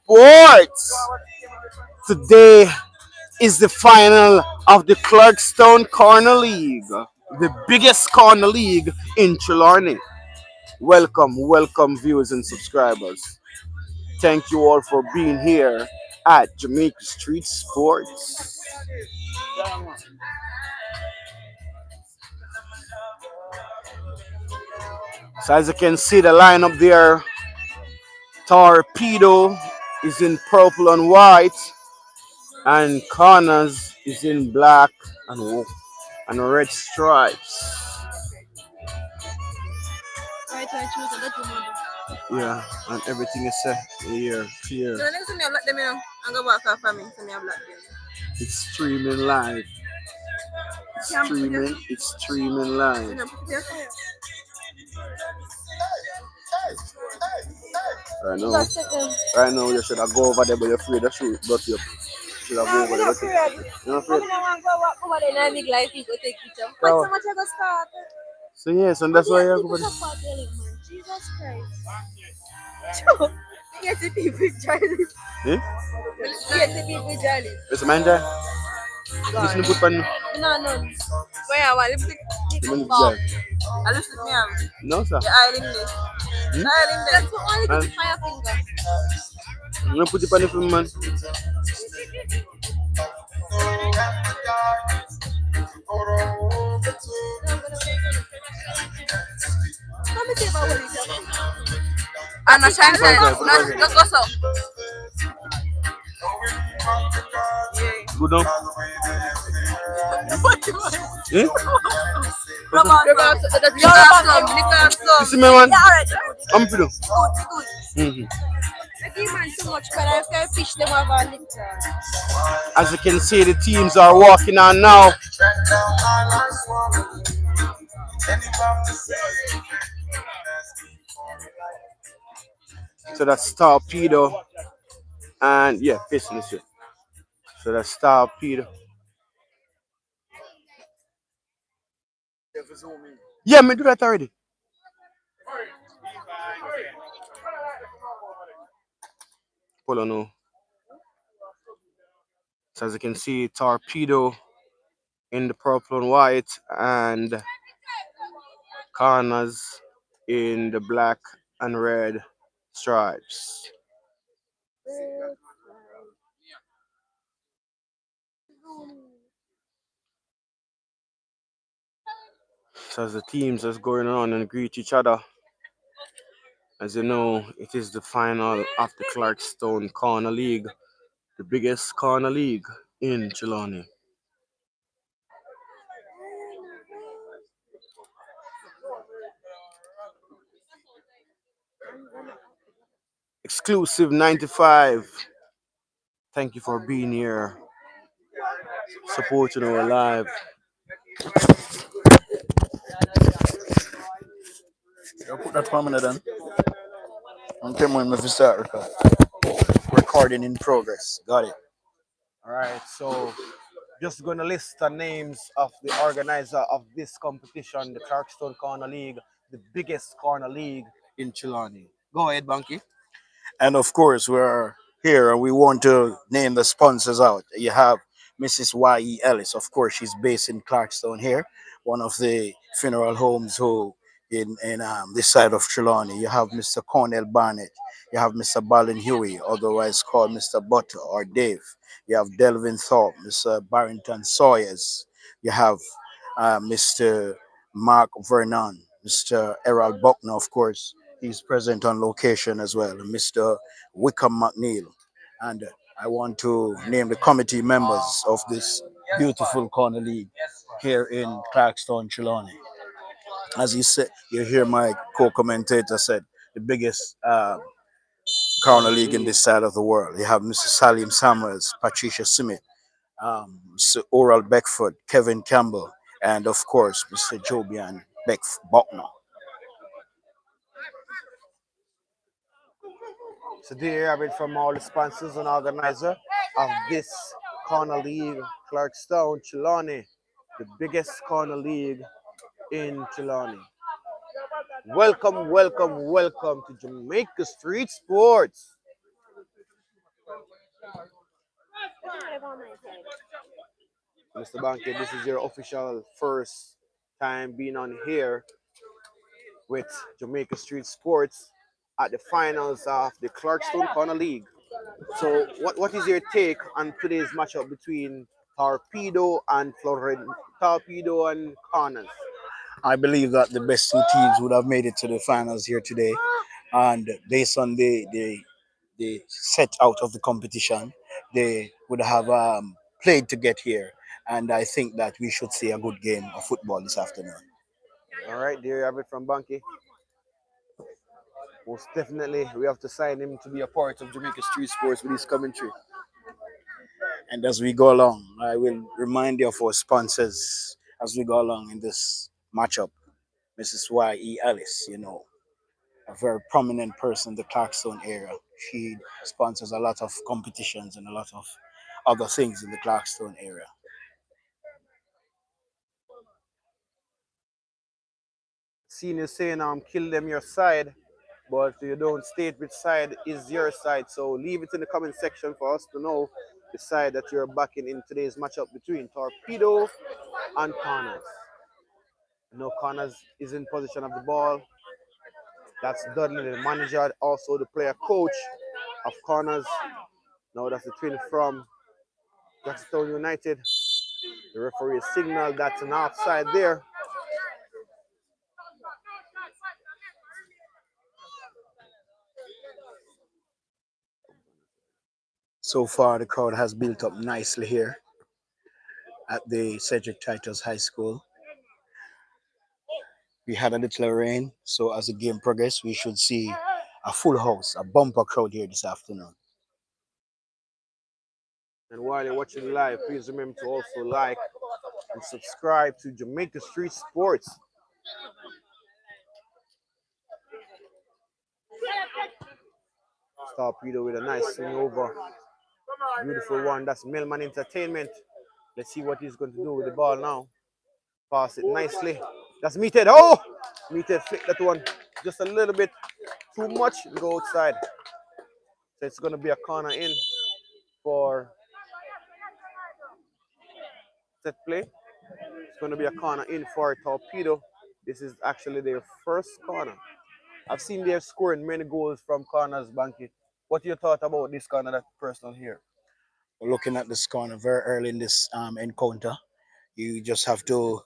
Sports. Today is the final of the Clarkstone Corner League, the biggest corner league in Trelawney. Welcome, viewers and subscribers. Thank you all for being here at Jamaica Streets Sports. So as you can see, the lineup there, Torpedo is in purple and white, and Connors is in black and red stripes. Yeah, and everything is set here, clear. So the next time you black them, I'm gonna walk off from me, so I black them. It's streaming live. It's streaming live. Right now, right now you should have go over there, but you're afraid to shoot, but you should have go over there. You're not afraid. I want to go over there and big life people take picture. But so much I go start. So yes, and that's why you go over there. Jesus Christ. Yes, the people journey. Eh? Yes, the people journey. It's a man there. This is put pan. No. Where I want lipstick. I lipstick me am. No sir. The island this. Island there. That's only to fire finger. I'm gonna put it on the film, man. Let me see about what he's doing. I'm not trying to say, let's go so. Good now. What you want? Eh? Come on, you see me, man? I'm good. Mm-hmm. As you can see, the teams are walking on now. So that's Torpedo, and yeah, facing this way. So that's Torpedo. Yeah, me do that already. Hold on now. So as you can see, Torpedo in the purple and white, and Corners in the black and red stripes. So as the teams are going around and greet each other, as you know, it is the final of the Clarkstone Corner League, the biggest corner league in Trelawney. Exclusive 95. Thank you for being here, supporting our live. I'll put that for a minute then. I'm telling you when we start recording in progress. Got it. All right, so just going to list the names of the organizer of this competition, the Clarkstone Corner League, the biggest corner league in Trelawney. Go ahead, Banky. And of course, we're here and we want to name the sponsors out. You have Mrs. Y.E. Ellis. Of course, she's based in Clarkstone here, one of the funeral homes who in this side of Trelawney. You have Mr. Cornell Barnett. You have Mr. Balin Huey, otherwise called Mr. Butter or Dave. You have Delvin Thorpe, Mr. Barrington Sawyers. You have Mr. Mark Vernon, Mr. Errol Buckner, of course. He's present on location as well, Mr. Wickham McNeil. And I want to name the committee members of this beautiful corner league here in Clarkstone, Trelawney. As you said, you hear my co-commentator said, the biggest corner league in this side of the world. You have Mr. Salim Samuels, Patricia Smith, Mr. Oral Beckford, Kevin Campbell, and of course, Mr. Jobian Buckner. So there you have it from all the sponsors and organizer of this corner league, Clarkstone, Trelawney, the biggest corner league in Trelawney. Welcome to Jamaica Street Sports. Mr. Banky, this is your official first time being on here with Jamaica Street Sports at the finals of the Clarkstone Corner League. So, what is your take on today's matchup between Torpedo and Florida? Torpedo and Corners. I believe that the best two teams would have made it to the finals here today, and based on the set out of the competition, they would have played to get here, and I think that we should see a good game of football this afternoon. All right, there you have it from Banky. Most definitely, we have to sign him to be a part of Jamaica Street Sports with his commentary. And as we go along, I will remind you of our sponsors as we go along in this matchup. Mrs. Y.E. Ellis, a very prominent person in the Clarkstone area. She sponsors a lot of competitions and a lot of other things in the Clarkstone area. Senior saying, kill them your side, but you don't state which side is your side. So leave it in the comment section for us to know the side that you're backing in today's matchup between Torpedo and Connors. No, Connors is in position of the ball. That's Dudley, the manager, also the player coach of Connors. Now that's the twin from Jackson United. The referee signaled that's an offside there. So far, the crowd has built up nicely here at the Cedric Titus High School. We had a little rain, so as the game progresses, we should see a full house, a bumper crowd here this afternoon. And while you're watching live, please remember to also like and subscribe to Jamaica Street Sports. Torpedo with a nice swing over. Beautiful one. That's Melman Entertainment. Let's see what he's going to do with the ball now. Pass it nicely. That's Meathead. Oh! Meathead flick that one just a little bit too much. Go outside. So it's going to be a corner in for set play. It's going to be a corner in for Torpedo. This is actually their first corner. I've seen they're scoring many goals from corners, Banky. What you thought about this corner, that personal here? Looking at this corner very early in this encounter, you just have to,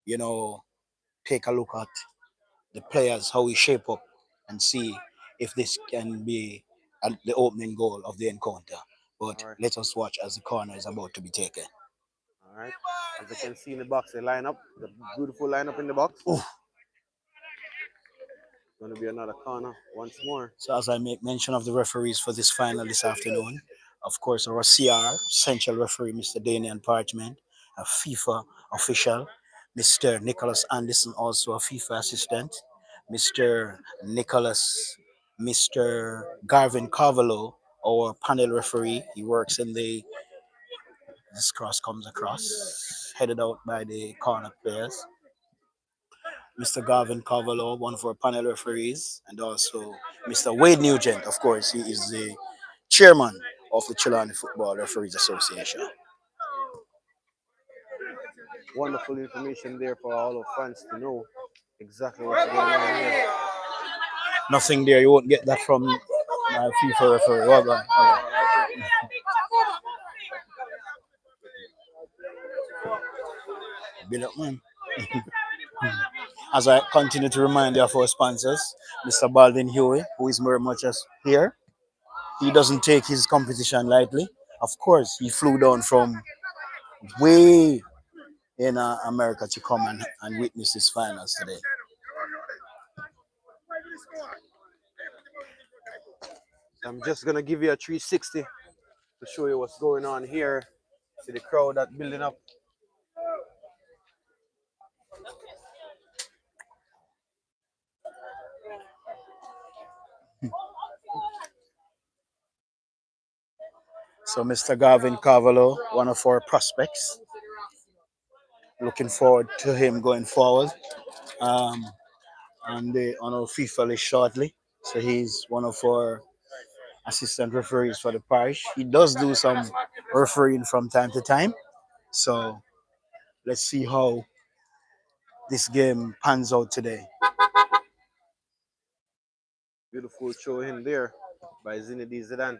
you know, take a look at the players, how we shape up, and see if this can be the opening goal of the encounter. But All right. let us watch as the corner is about to be taken. All right. As you can see in the box, they line up. The beautiful lineup in the box. Ooh. Going to be another corner once more. So as I make mention of the referees for this final this afternoon, of course, our CR, Central Referee, Mr. Daniel Parchment, a FIFA official, Mr. Nicholas Anderson, also a FIFA assistant, Mr. Nicholas, Mr. Garvin Carvalho, our panel referee. He works in this cross comes across, headed out by the corner players. Mr. Garvin Carvalho, one of our panel referees, and also Mr. Wade Nugent, of course, he is the chairman of the Chilani Football Referees Association. Wonderful information there for all our fans to know exactly what's going on here. Nothing there, you won't get that from my FIFA referee. Well done. Bill up, man. As I continue to remind you of our sponsors, Mr. Baldwin Huey, who is very much as here. He doesn't take his competition lightly. Of course, he flew down from way in America to come and witness this finals today. I'm just going to give you a 360 to show you what's going on here. See the crowd that's building up. So Mr. Garvin Carvalho, one of our prospects. Looking forward to him going forward. On our FIFA list shortly. So he's one of our assistant referees for the parish. He does do some refereeing from time to time. So let's see how this game pans out today. Beautiful throw in there by Zinedine Zidane.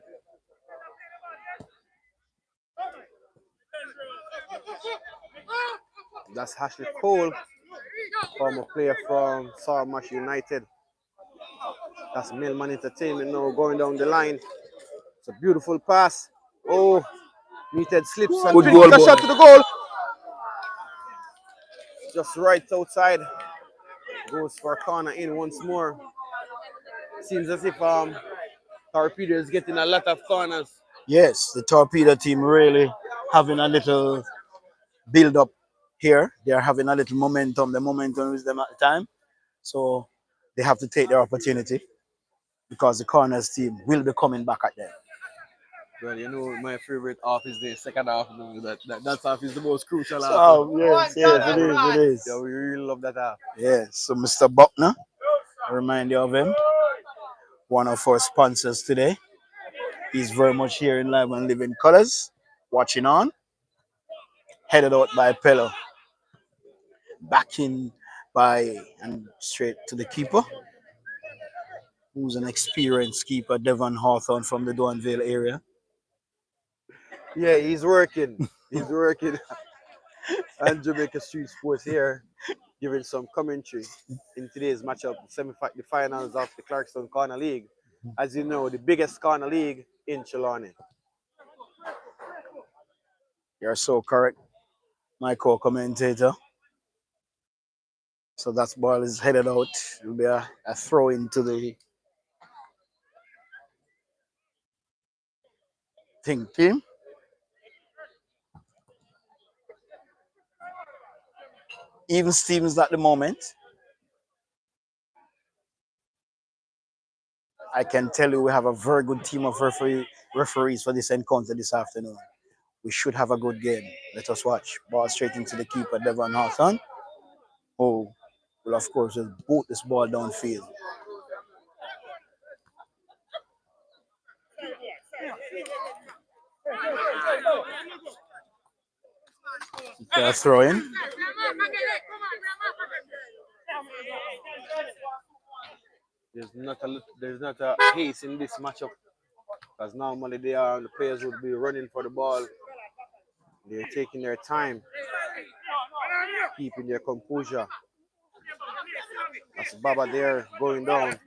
That's Ashley Cole, former player from Salmash United. That's Millman Entertainment now going down the line. It's a beautiful pass. Oh, meted slips and Good Trin goal, kick a boy. shot to the goal. Just right outside. Goes for a corner in once more. Seems as if Torpedo is getting a lot of corners. Yes, the Torpedo team really having a little build up here. They are having a little momentum. The momentum is them at the time. So they have to take their opportunity because the corners team will be coming back at them. Well, you know, my favorite half is the second half. That half is the most crucial half. So yes, yes, it is. Yeah, we really love that half. Yes, so Mr. Buckner, I remind you of him, one of our sponsors today. He's very much here in live and living colors, watching on, headed out by Pello, back in by and straight to the keeper, who's an experienced keeper, Devon Hawthorne from the Duanville area. Yeah, he's working. He's working. And Jamaica Street Sports here, giving some commentary in today's matchup, the finals of the Clarkstown Corner League. As you know, the biggest corner league in Trelawney. You're so correct, my co-commentator. So that ball is headed out. It'll be a throw into the team. Even Stevens at the moment. I can tell you we have a very good team of referees for this encounter this afternoon. We should have a good game. Let us watch. Ball straight into the keeper, Devon Hawthorne. Oh, will of course just boot this ball downfield. They're throwing. There's not a pace in this matchup because normally the players would be running for the ball. They're taking their time, keeping their composure. That's Baba there going down.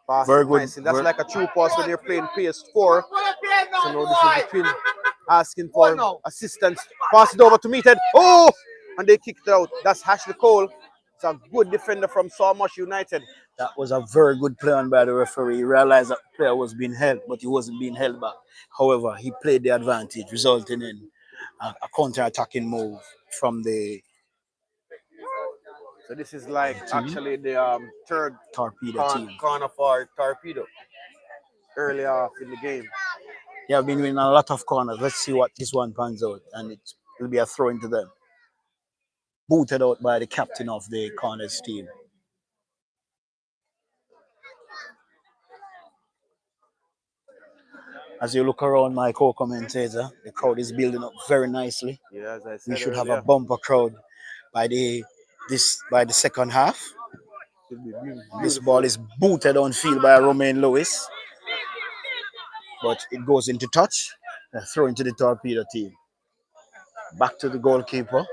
Pass Very it good. nicely. That's like a true pass when they're playing PS4. So now this is the twin asking for assistance. Pass it over to Meathead. Oh! And they kicked it out. That's Ashley Cole. It's a good defender from Salmash United. That was a very good play on by the referee. He realized that the player was being held, but he wasn't being held back. However, he played the advantage, resulting in a counter-attacking move from the So this is like actually the third Torpedo team. corner for Torpedo early off in the game. They have been winning a lot of corners. Let's see what this one pans out, and it will be a throw into them. Booted out by the captain of the corners team. As you look around, my co-commentator, the crowd is building up very nicely. Yeah, as I said We should earlier, have a bumper crowd by the second half. This ball is booted on field by Romain Lewis, but it goes into touch and throw into the Torpedo team. Back to the goalkeeper.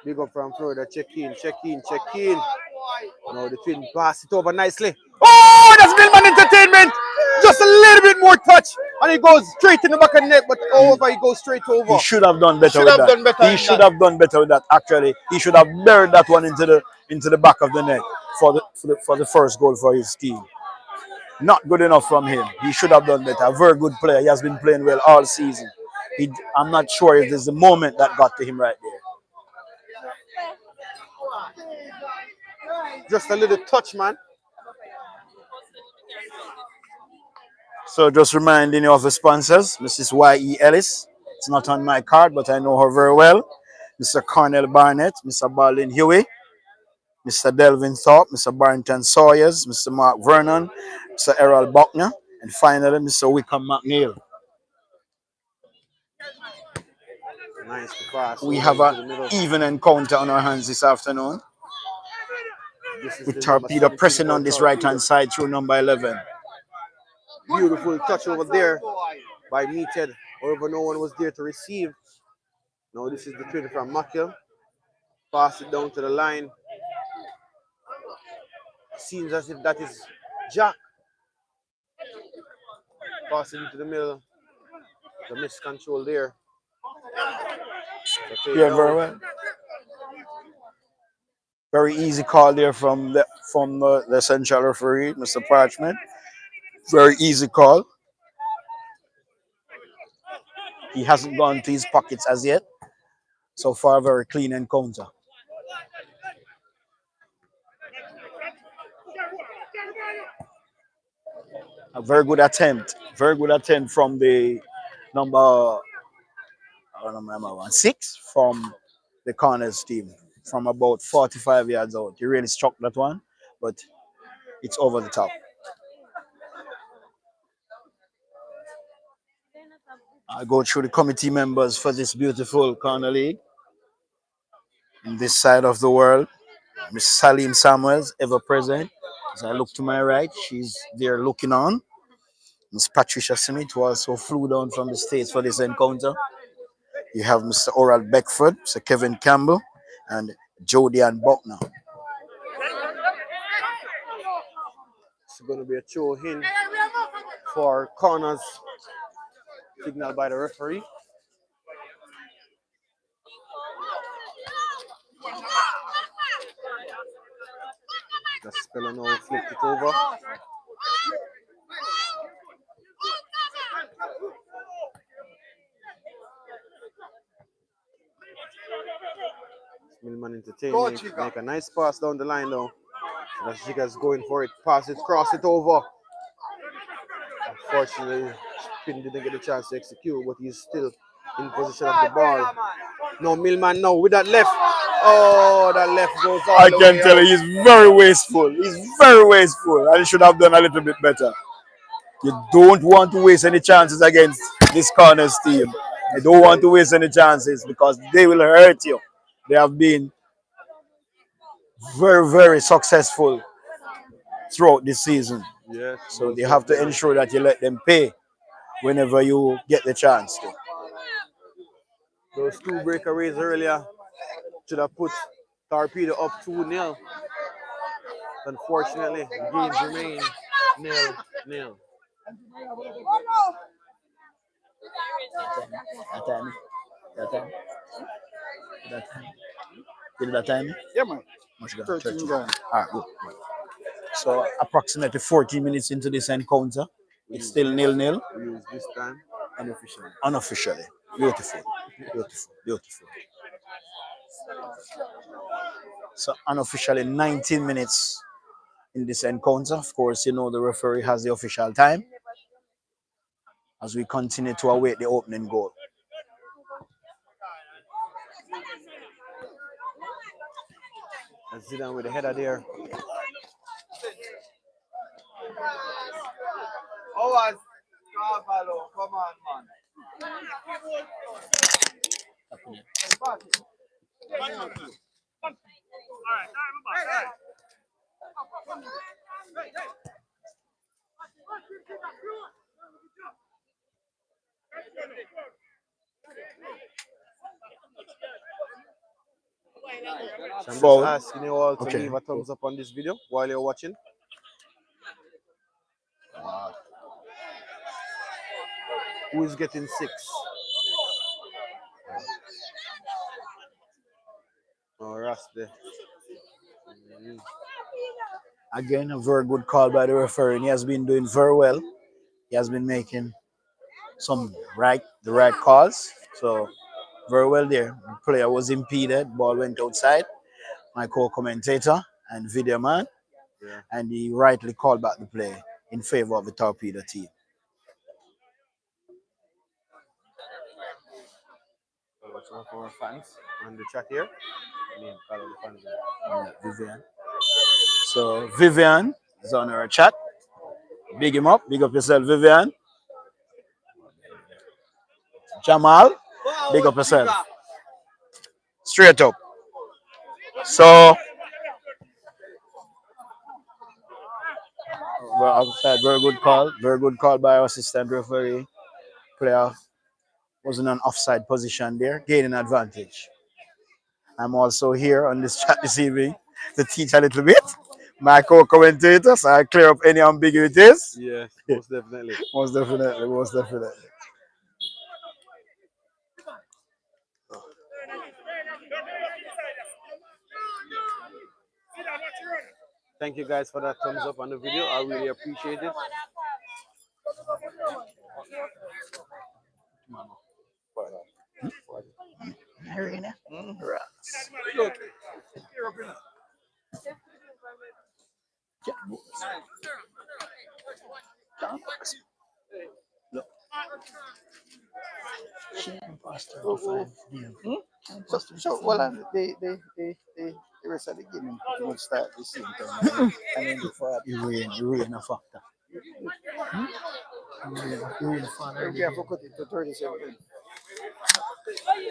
Big up from Florida. Check in. Now the twin pass it over nicely. Oh, that's Millman Entertainment. Just a little bit more touch. And he goes straight in the back of the net, but however, he goes straight over. He should have done better with that. He should have done better with that. Actually, he should have buried that one into the back of the net for the first goal for his team. Not good enough from him. He should have done better. A very good player. He has been playing well all season. I'm not sure if there's a moment that got to him right there. Just a little touch, man. So just reminding you of the sponsors, Mrs. Y.E. Ellis, It's not on my card, but I know her very well. Mr. Cornell Barnett, Mr. Baldwin Huey, Mr. Delvin Thorpe, Mr. Barrington Sawyers, Mr. Mark Vernon, Mr. Errol Buckner, and finally Mr. Wickham McNeil. Nice pass. We Over have into an the middle. even encounter on our hands this afternoon. This is With the number Torpedo 17 pressing on called this right Torpedo. hand side through number 11. Beautiful touch over there by Meathead. However, no one was there to receive. Now this is the twin from Mackle. Pass it down to the line. Seems as if that is Jack. Pass it into the middle. The miscontrol there. Yeah, very well. Very easy call there from the central referee, Mr. Parchment. Very easy call. He hasn't gone to his pockets as yet. So far, very clean encounter. A very good attempt. Very good attempt from the number, I don't remember, 6 from the corners team from about 45 yards out. He really struck that one, but it's over the top. I go through the committee members for this beautiful corner league in this side of the world. Miss Salim Samuels, ever present. As I look to my right, she's there looking on. Miss Patricia Smith, who also flew down from the States for this encounter. You have Mr. Oral Beckford, Mr. Kevin Campbell, and Jody and Buckner. It's going to be a throw in for corners. Signal by the referee. The Speller now flipped it over. Millman Entertainment make a nice pass down the line now. The Jigga's going for it. Pass it, cross it over. Unfortunately, Spin didn't get a chance to execute, but he's still in possession of the ball. No, Millman now with that left. Oh, that left goes all I the can way tell out. you, he's very wasteful. He's very wasteful. And he should have done a little bit better. You don't want to waste any chances against this corners team. You don't want to waste any chances because they will hurt you. They have been very, very successful throughout this season. Yes. So you have to ensure that you let them pay whenever you get the chance to. Those two breakaways earlier should have put Torpedo up 2-0. Unfortunately, the games remain 0-0. That time? Yeah, man. Much gone? 13 gone. All right, good. So approximately 14 minutes into this encounter, it's still 0-0. We use this time unofficially. Unofficially. Beautiful. Beautiful. Beautiful. So unofficially 19 minutes in this encounter. Of course, you know the referee has the official time as we continue to await the opening goal. And Zidane with the header there. Oh, Carvalho, come on, man. So I'm just Forward. asking you all to Okay. leave a thumbs up on this video while you're watching. Who is getting 6? Oh, Rusty. Again, a very good call by the referee. And he has been doing very well. He has been making the right calls. So very well there. The player was impeded, ball went outside. My co-commentator and video man, and he rightly called back the play in favor of the Torpedo team. One of our fans on the chat here. Name, call out the fans. Vivian. So Vivian is on our chat. Big him up. Big up yourself, Vivian. Jamal, big up yourself. Straight up. So, well, outside, very good call. Very good call by our assistant referee. Player was in an offside position there, gaining advantage. I'm also here on this chat this evening to teach a little bit. My co-commentator, so I clear up any ambiguities. Yes, most definitely. Most definitely, most definitely. Thank you guys for that thumbs up on the video. I really appreciate it. So well, they rest of the game will start the same time, and then before the rain a factor. We have to cut it to 37.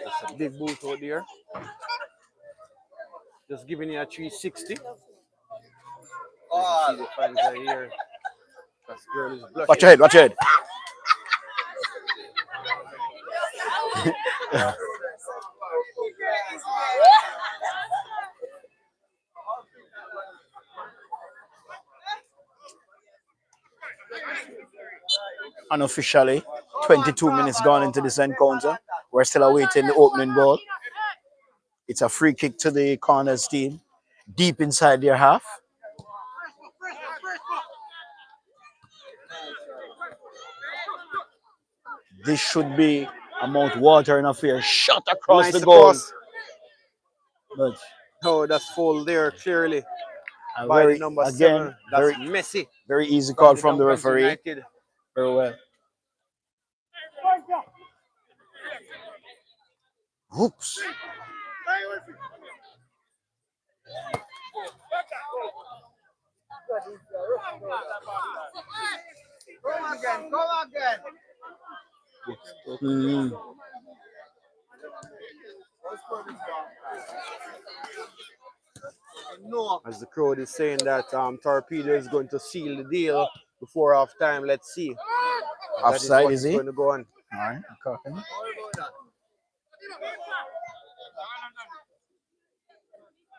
That's a big boot out there. Just giving you a 360. Oh, see the fans are here. That girl is blushing. Watch your head, watch your head. Unofficially, 22 minutes gone into this encounter. We're still awaiting the opening goal. It's a free kick to the corners team, deep inside their half. This should be a mouth-watering affair. Shot across Nice the goal. cross. But oh, that's full there clearly a by very, the number again, 7. That's Messi. very easy call from the Duncan referee. United. Very well. Oops. Come again, come again. No. As the crowd is saying that Torpedo is going to seal the deal before half time. Let's see. Offside, is he? Going to go on. All right. Okay.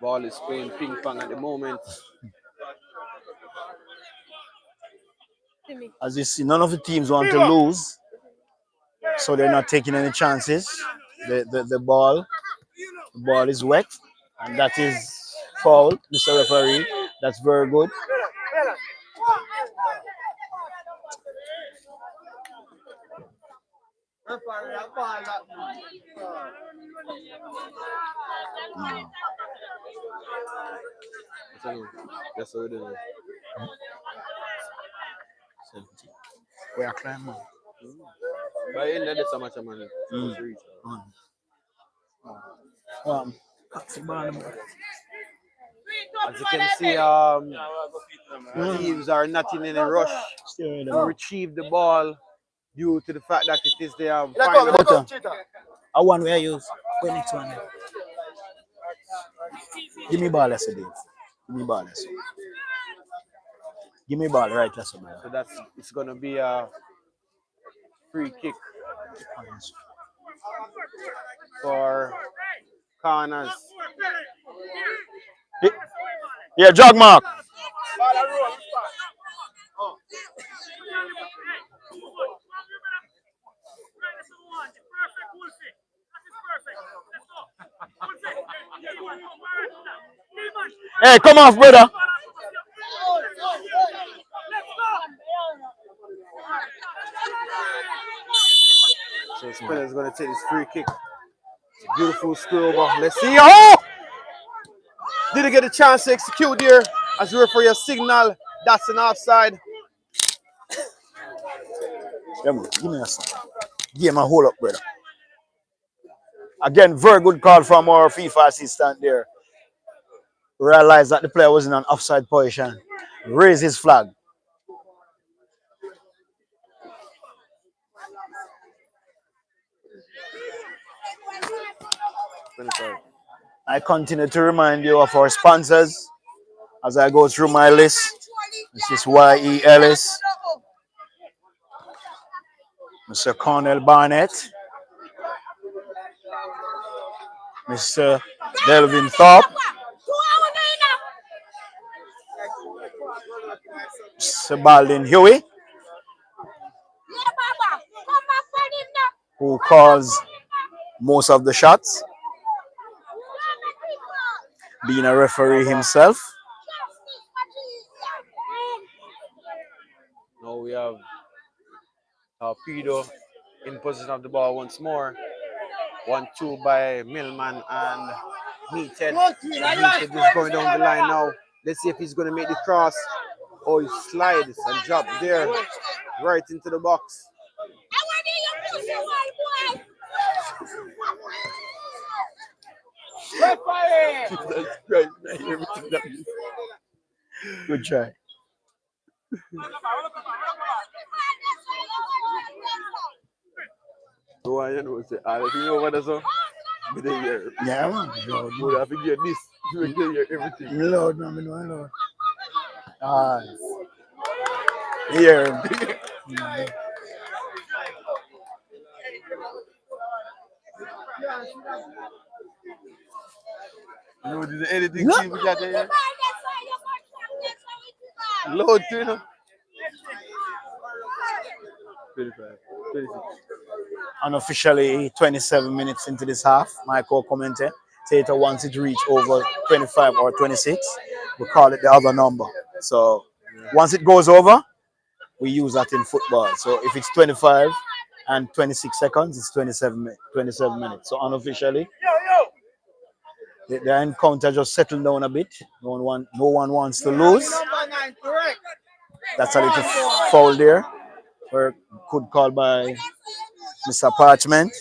Ball is playing ping pong at the moment. As you see, none of the teams want to lose, so they're not taking any chances. The ball is wet, and that is foul, Mr. Referee. That's very good. That's what it is. We are climbing. But in there, there's so much money. As you can see, teams are not in any rush to retrieve the ball due to the fact that it is their final. I one we use. Where next one? Give me ball, let's Dave. Give me ball, let's. Give me ball, right, let's. So it's gonna be a free kick for corners. Yeah, jog mark. Hey, come off, brother. So Spinner is going to take this free kick. Beautiful screw over. Let's see. Oh! Didn't get a chance to execute there. As the referee signal, that's an offside. Yeah, man, give me a second. Give me a hold up, brother. Again, very good call from our FIFA assistant there. Realized that the player was in an offside position. Raise his flag. I continue to remind you of our sponsors as I go through my list. This is Y.E. Ellis, Mr. Cornell Barnett, Mr. Delvin Thorpe, Mr. Baldwin Huey, who calls most of the shots, being a referee himself. Now we have Torpedo in possession of the ball once more. 1-2 by Millman and Meathead. Meathead is going down the line now. Let's see if he's going to make the cross. Oh, he slides and drops there right into the box. Good try. So I know say everything over there, so be the year. Yeah, man. You have to get this. You will get everything. Lord, no, me no, Lord. Ah, here. You know, there's anything team we got there. Lord, you know. 25, 26. Unofficially 27 minutes into this half, my co-commentator Tater once it reach over 25 or 26, we call it the other number. So once it goes over, we use that in football. So if it's 25 and 26 seconds, it's 27 minutes. So unofficially, the encounter just settled down a bit. No one wants to lose. That's a little foul there. Or good call by Mr. Parchment.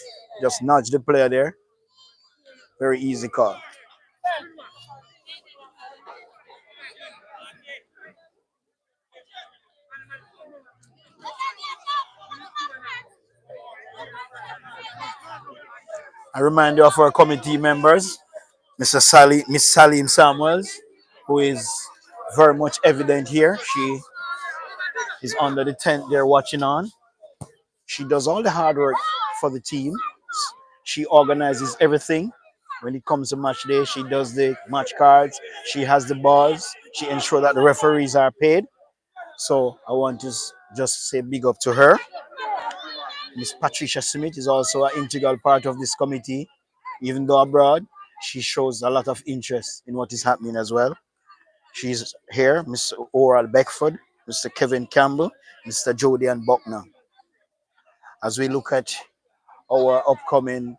Just nudge the player there. Very easy call. I remind you of our committee members, Miss Salim Samuels, who is very much evident here. She is under the tent there watching on. She does all the hard work for the team. She organizes everything. When it comes to match day, she does the match cards. She has the balls. She ensures that the referees are paid. So I want to just say big up to her. Miss Patricia Smith is also an integral part of this committee. Even though abroad, she shows a lot of interest in what is happening as well. She's here, Mr. Oral Beckford, Mr. Kevin Campbell, Mr. Jodian Buckner. As we look at our upcoming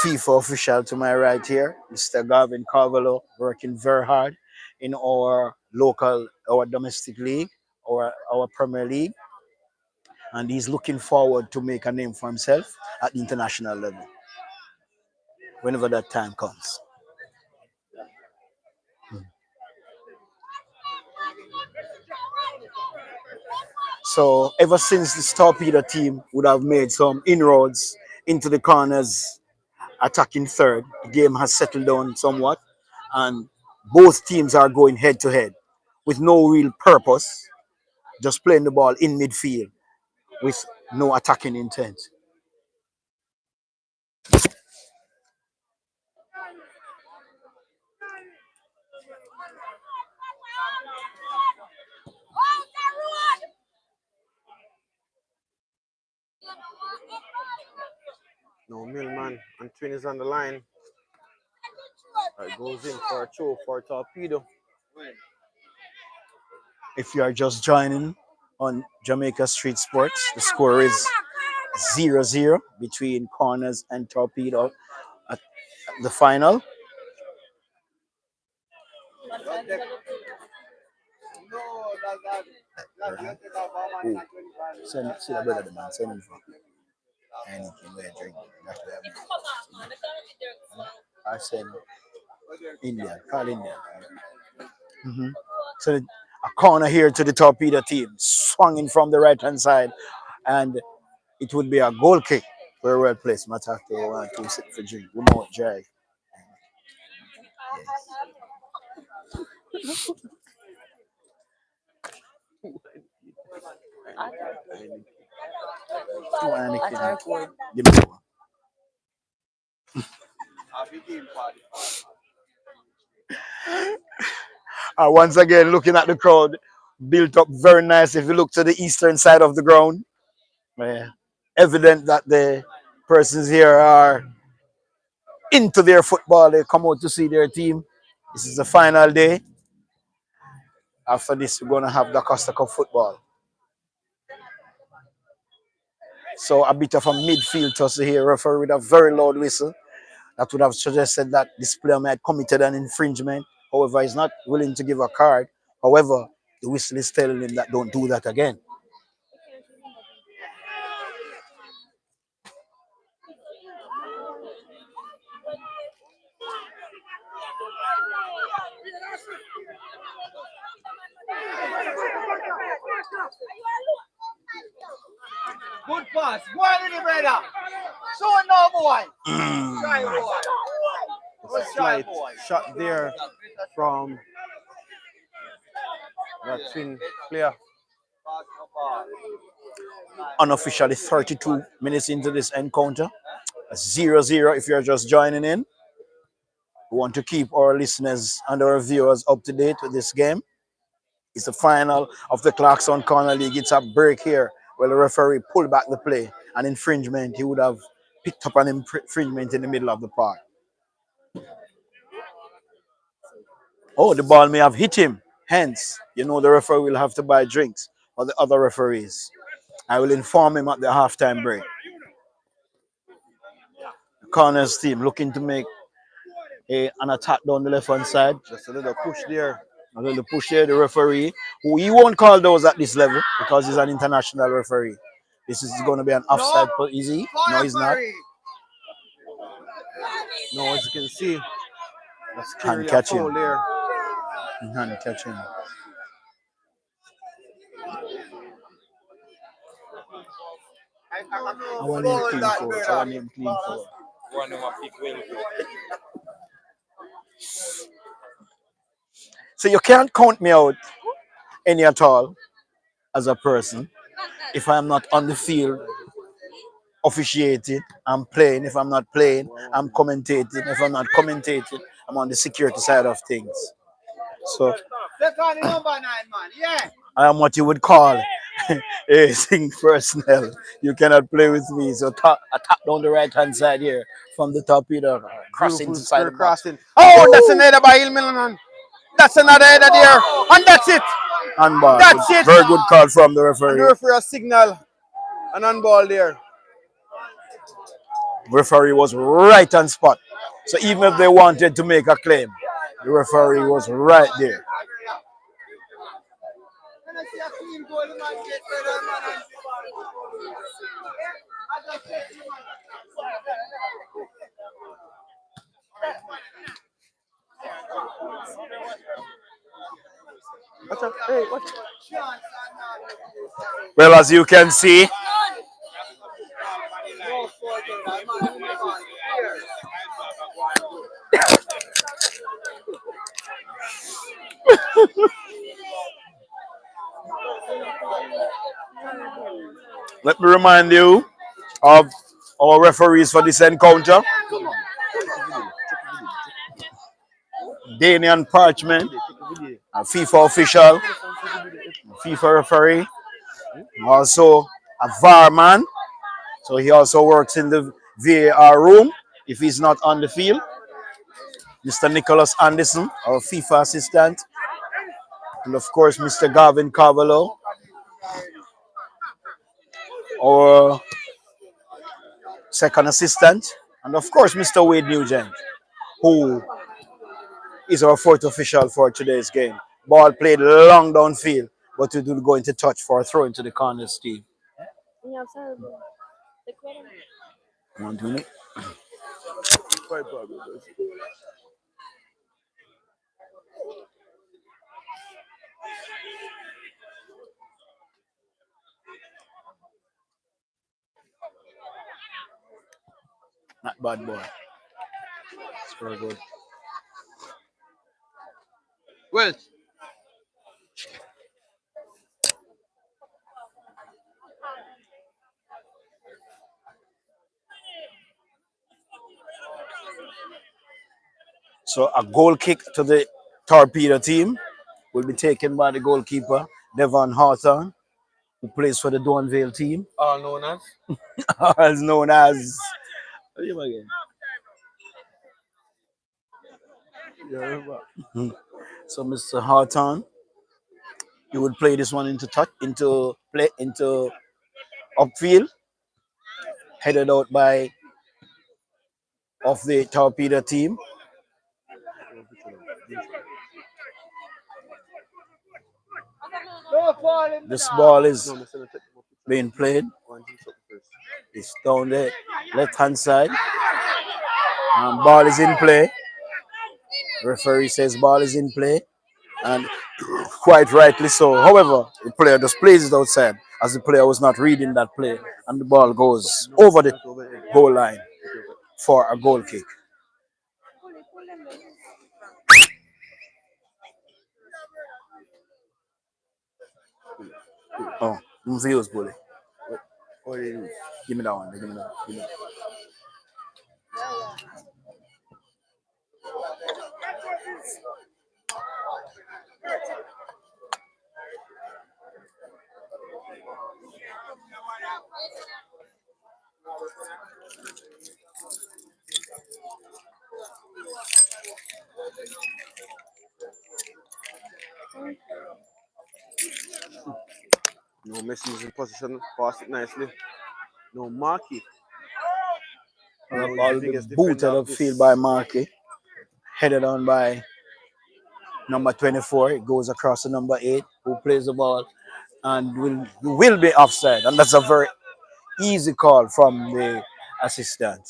FIFA official to my right here, Mr. Garvin Carvalho, working very hard in our local, our domestic league, our Premier League. And he's looking forward to make a name for himself at the international level whenever that time comes. So ever since this Torpedo team would have made some inroads into the corners, attacking third, the game has settled down somewhat, and both teams are going head to head with no real purpose, just playing the ball in midfield with no attacking intent. No, Millman and Twin is on the line. It goes in for a throw for Torpedo. If you are just joining on Jamaica Street Sports, the score is 0-0 between Corners and Torpedo at the final. Ooh. Send that brother, man. Send him for. Anything we drink. That's what I said Indian. Call Indian. Hmm. So a corner here to the Torpedo team. Swung in from the right hand side. And it would be a goal kick. Very well placed. Matake one, two, sit for drink. We won't drag. Give me one. Once again, looking at the crowd, built up very nice. If you look to the eastern side of the ground, evident that the persons here are into their football. They come out to see their team. This is the final day. After this, we're going to have the Costa Cup football. So a bit of a midfield tussle here. Referee with a very loud whistle. That would have suggested that this player might have committed an infringement. However, he's not willing to give a card. However, the whistle is telling him that don't do that again. Good pass. Go on, little brother. So no boy. Try boy. Slight shot there from that twin player. Unofficially 32 minutes into this encounter. 0-0 if you're just joining in. We want to keep our listeners and our viewers up to date with this game. It's the final of the Clarkson Corner League. It's a break here where the referee pulled back the play. An infringement, he would have picked up an infringement in the middle of the park. Oh, the ball may have hit him. Hence, the referee will have to buy drinks for the other referees. I will inform him at the halftime break. The Corners team looking to make an attack down the left-hand side. Just a little push there. A little push here. The referee, who he won't call those at this level because he's an international referee. This is going to be an offside. Is he? No, he's not. No, as you can see, that's Hand clearly a catch foul him. there. Hand catch him. I want him clean for. I want him clean for. So you can't count me out any at all as a person if I'm not on the field officiating. I'm playing. If I'm not playing, I'm commentating. If I'm not commentating, I'm on the security side of things. So I am what you would call a sing personnel. You cannot play with me. So attack down the right hand side here from the Torpedo, crossing to side of the box. Oh, that's another by Ilmilanan. That's another header there. And that's it. Handball. That's it. Very good call from the referee. And the referee signal an handball there. Referee was right on spot. So even if they wanted to make a claim, the referee was right there. Well, as you can see, let me remind you of our referees for this encounter. Daniel Parchment, a FIFA official, a FIFA referee, also a VAR man. So he also works in the VAR room if he's not on the field. Mr. Nicholas Anderson, our FIFA assistant. And of course, Mr. Gavin Carvalho, our second assistant. And of course, Mr. Wade Nugent, who is our fourth official for today's game. Ball played long downfield, but it will go into touch for a throw into the corners team. 1 minute. Not bad boy. It's very good. Well, So a goal kick to the Torpedo team will be taken by the goalkeeper, Devon Hawthorne, who plays for the Donvale team, all known as. as known as. What are you again? So Mr. Hawthorne, he would play this one into upfield, headed out by of the Torpedo team. This ball is being played. It's down the left hand side. And ball is in play. Referee says ball is in play. And quite rightly so. However, the player just plays it outside as the player was not reading that play. And the ball goes over the goal line for a goal kick. Oh, views, bully. Give me that one. Give me that. Give me that. No Messi is in position, pass it nicely. No Marky. Ball booted upfield by Markey. Headed on by number 24. It goes across to number 8, who plays the ball and will be offside. And that's a very easy call from the assistant.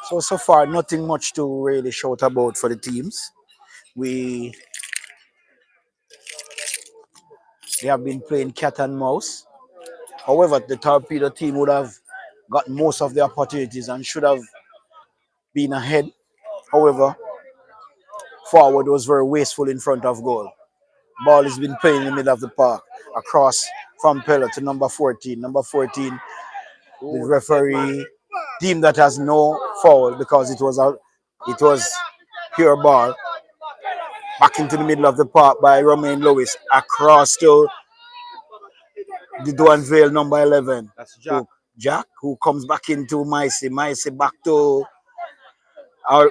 So far, nothing much to really shout about for the teams. We have been playing cat and mouse. However, the Torpedo team would have got most of the opportunities and should have been ahead. However, forward was very wasteful in front of goal. Ball has been played in the middle of the park, across from Pella to number 14. Number 14, the referee deemed that as no foul because it was pure ball. Back into the middle of the park by Romain Lewis, across to the Donvale number 11. That's Jack. Jack, who comes back into Maisy. Maisy back to our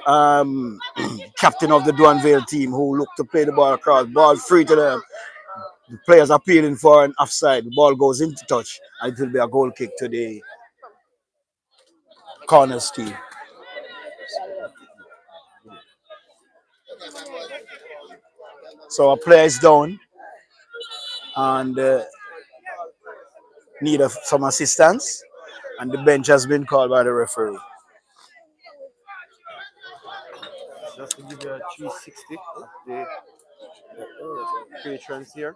captain of the Donvale team, who looked to play the ball across. Ball free to them. The players appealing for an offside. The ball goes into touch, and it will be a goal kick to the corners team. So a player is down and need some assistance, and the bench has been called by the referee. Just to give you a 360 of the patrons here.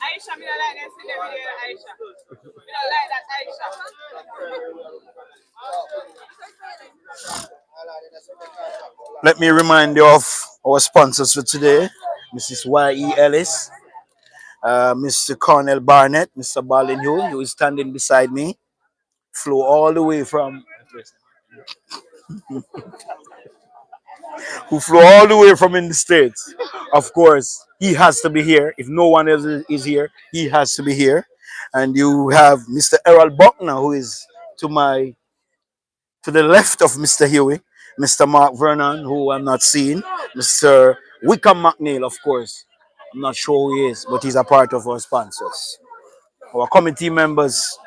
Aisha, me don't like that see every day, Aisha. Me don't like that, Aisha. Let me remind you of our sponsors for today. Mrs. Y.E. Ellis, Mr. Cornell Barnett, Mr. Ballinhu, who is standing beside me, flew all the way from in the States. Of course, he has to be here. If no one else is here, he has to be here. And you have Mr. Errol Buckner, who is to the left of Mr. Huey, Mr. Mark Vernon, who I'm not seeing, Mr. Wickham McNeil, of course. I'm not sure who he is, but he's a part of our sponsors. Our committee members,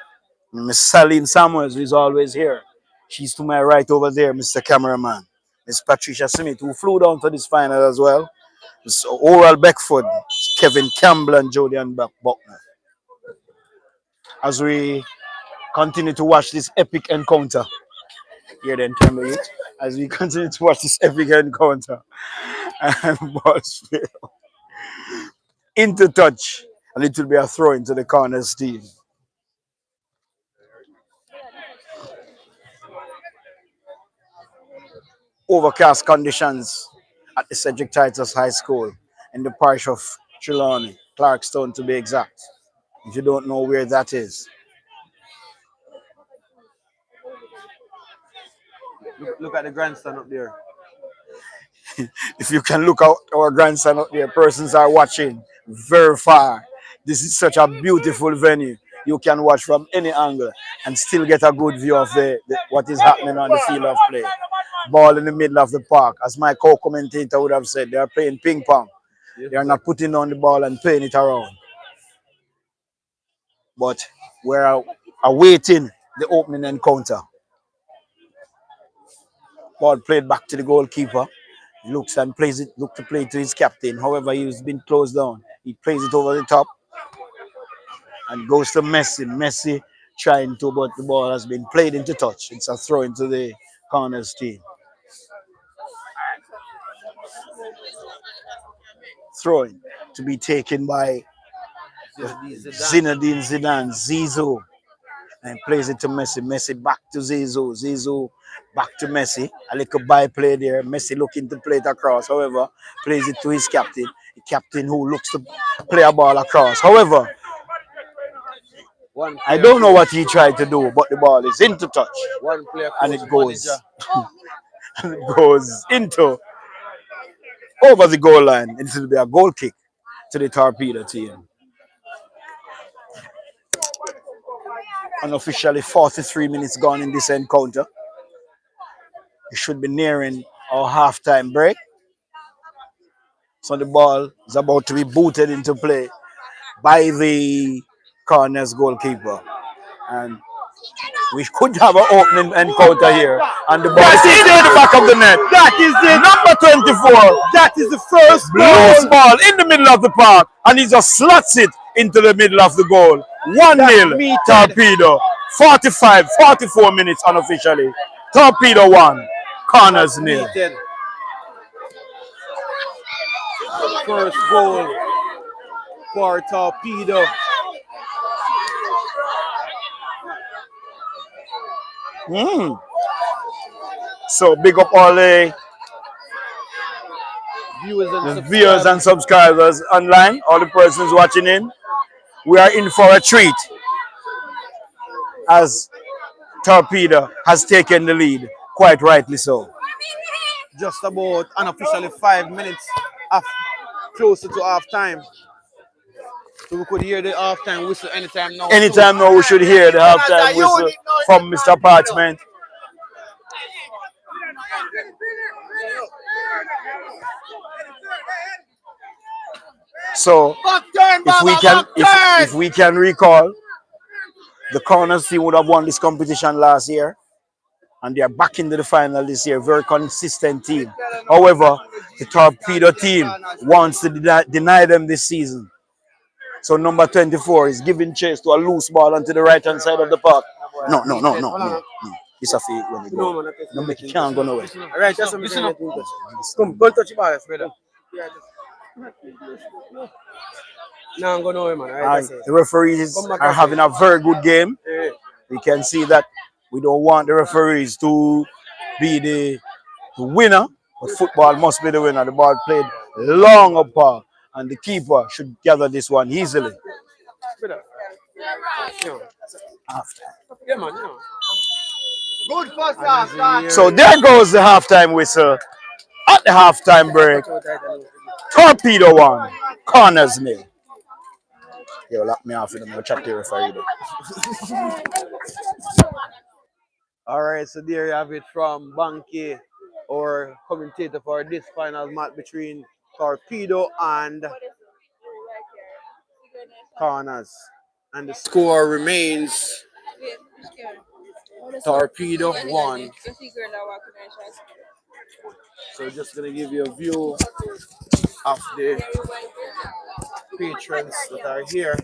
Ms. Saline Samuels, who is always here. She's to my right over there, Mr. Cameraman. Miss Patricia Smith, who flew down to this final as well. Miss Oral Beckford, Kevin Campbell, and Jodian Buckner. As we continue to watch this epic encounter. Here then, as we continue to watch this epic encounter. And balls into touch. And it will be a throw into the corners team. Overcast conditions at the Cedric Titus High School in the parish of Trelawney, Clarkstone to be exact. If you don't know where that is. Look at the grandstand up there. If you can look out our grandstand up there, persons are watching very far. This is such a beautiful venue. You can watch from any angle and still get a good view of what is happening on the field of play. Ball in the middle of the park. As my co-commentator would have said, they are playing ping pong. They are not putting on the ball and playing it around. But we're awaiting the opening encounter. Ball played back to the goalkeeper. He looks and plays it, look to play to his captain. However, he's been closed down. He plays it over the top and goes to Messi. Messi trying to, but the ball has been played into touch. It's a throw into the corners team. Throwing to be taken by Zinedine Zidane, Zizou. And plays it to Messi. Messi back to Zizou. Zizou back to Messi. A little byplay there. Messi looking to play it across. However, plays it to his captain. The captain who looks to play a ball across. However, I don't know what he tried to do, but the ball is into touch. And it goes. And it goes into over the goal line. It will be a goal kick to the Torpedo team. Unofficially 43 minutes gone in this encounter. We should be nearing our halftime break. So the ball is about to be booted into play by the corners goalkeeper. And we could have an opening encounter here. And the ball is in the back of the net. That is it. Number 24. That is the first loose ball in the middle of the park. And he just slots it into the middle of the goal. 1-0 Torpedo. 44 minutes unofficially. Torpedo 1. Corners nil. First goal for Torpedo. So big up all the viewers and subscribers online, all the persons watching in. We are in for a treat as Torpedo has taken the lead, quite rightly so. Just about unofficially 5 minutes closer to half time. So we could hear the halftime whistle anytime now. Anytime now we should hear the halftime whistle from Mr. Parchment. So if we can recall, the corners team would have won this competition last year, and they are back into the final this year. Very consistent team. However, the Torpedo team wants to deny them this season. So number 24 is giving chase to a loose ball onto the right hand side of the park. No. It's a fake when you go. No, make it can't go nowhere. Right, just listen up. Come, go touch the ball, brother. No, I'm going nowhere, man. Right, the referees are having a very good game. We can see that we don't want the referees to be the winner, but football must be the winner. The ball played long apart, and the keeper should gather this one easily. After. Yeah, man. Good first half. So there goes the halftime whistle at the halftime break. Torpedo 1, corners nil. Yo, lock me off with them. I'll chat to the referee. All right, so there you have it from Banky, our commentator for this final match between Torpedo and Corners. And the score remains Torpedo 1. So just gonna give you a view of the patrons that are here.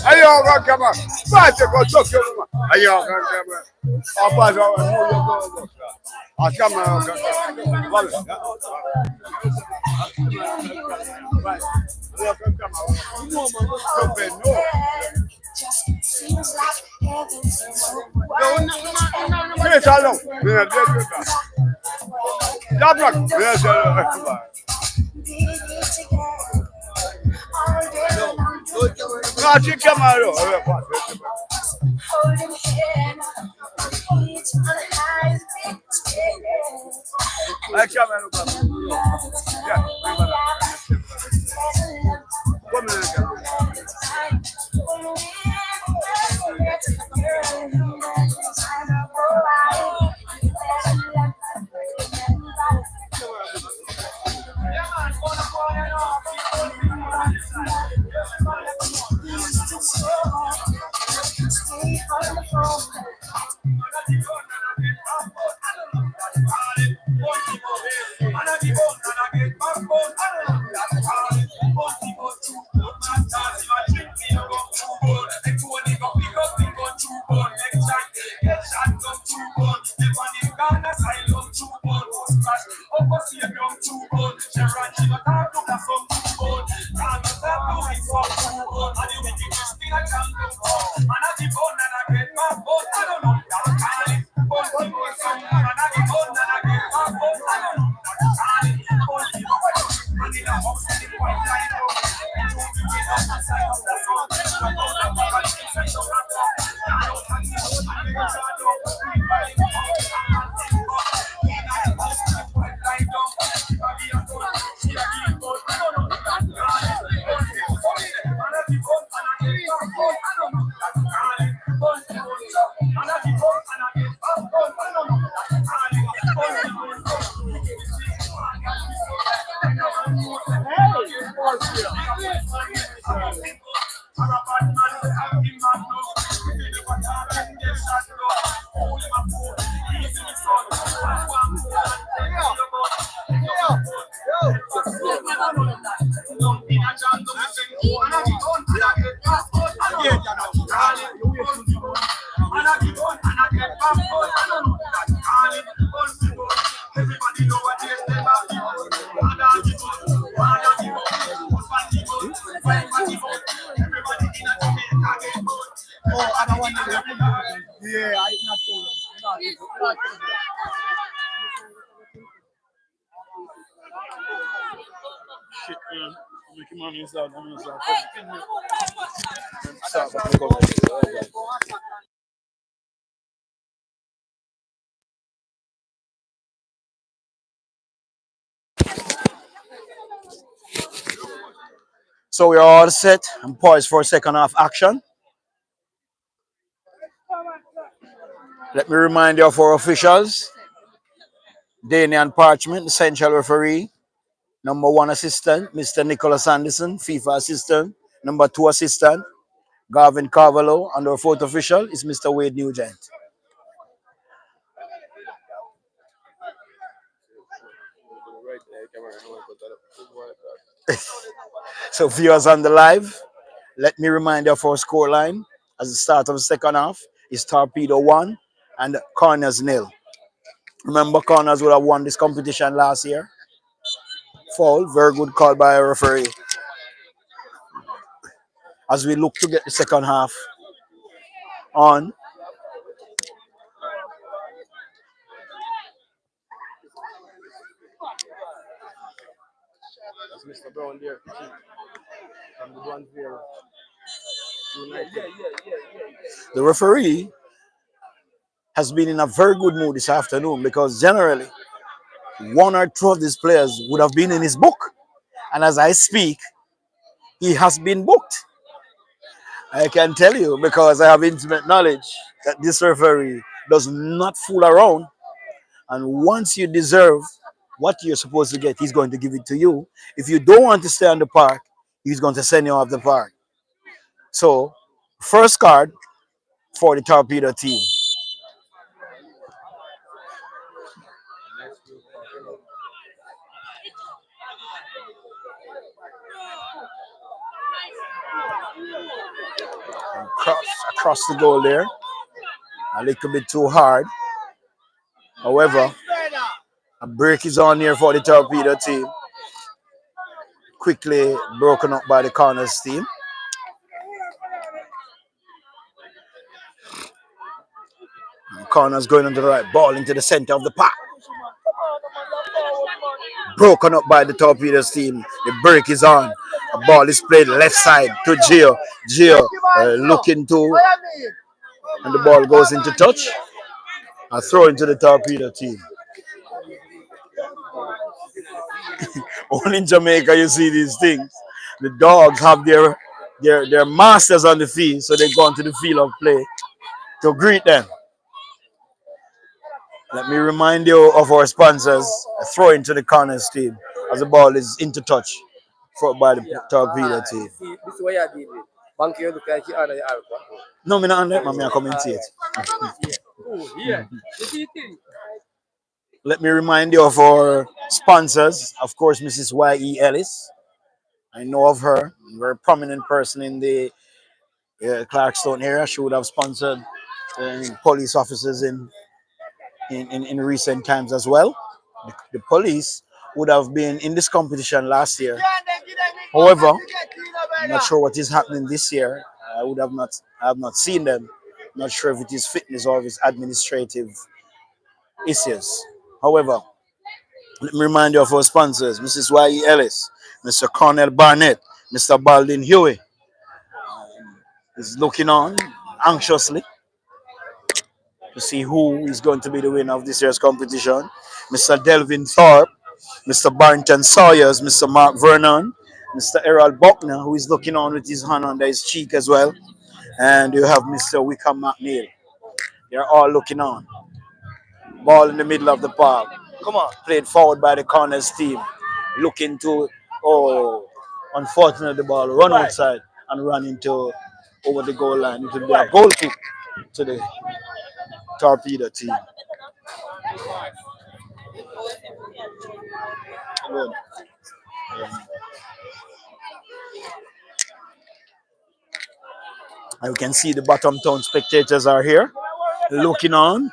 Ayo, come on. Vai, te conto ayo, come on. Apa zo, go. Akama, vale. So we're all set and poised for second half action. Let me remind you of our officials. Daniel Parchment, the central referee. Number 1 assistant, Mr. Nicholas Anderson, FIFA assistant. Number 2 assistant, Garvin Carvalho. And our 4th official is Mr. Wade Nugent. So viewers on the live, let me remind you of our scoreline at the start of the second half is Torpedo 1 and Corners 0. Remember, Corners would have won this competition last year. Foul, very good call by a referee. As we look to get the second half on. Mr. Brown there. The referee has been in a very good mood this afternoon because generally 1 or 2 of these players would have been in his book. And as I speak, he has been booked. I can tell you because I have intimate knowledge that this referee does not fool around. And once you deserve what you're supposed to get, he's going to give it to you. If you don't want to stay on the park, he's going to send you off the park. So, first card for the Torpedo team. And across the goal there. A little bit too hard. However, a break is on here for the Torpedo team. Quickly broken up by the Corners team. And Corners going on the right, ball into the center of the park. Broken up by the Torpedoes team. The break is on. The ball is played left side to Gio. Gio looking to, and the ball goes into touch. A throw into the Torpedo team. Only in Jamaica you see these things. The dogs have their masters on the field, so they go onto the field of play to greet them. Let me remind you of our sponsors. A throw into the corners team as the ball is into touch for by the Torpedo team. This is what you did. Bank you look like you under the alcohol. No, me not under it, man. I commentate. Oh, yeah. You see thing? Let me remind you of our sponsors. Of course, Mrs. Y.E. Ellis. I know of her. Very prominent person in the Clarkstone area. She would have sponsored police officers in recent times as well. The police would have been in this competition last year. However, I'm not sure what is happening this year. I have not seen them. Not sure if it is fitness or if it's administrative issues. However, let me remind you of our sponsors, Mrs. Y.E. Ellis, Mr. Cornell Barnett, Mr. Baldwin Huey is looking on anxiously to see who is going to be the winner of this year's competition. Mr. Delvin Thorpe, Mr. Barrington Sawyers, Mr. Mark Vernon, Mr. Errol Buckner, who is looking on with his hand under his cheek as well. And you have Mr. Wickham McNeil. They're all looking on. Ball in the middle of the park. Come on. Played forward by the corners team. Looking to, unfortunately, the ball run outside and run into over the goal line. It will be a goal kick to the Torpedo team. Good. And you can see the bottom town spectators are here looking on.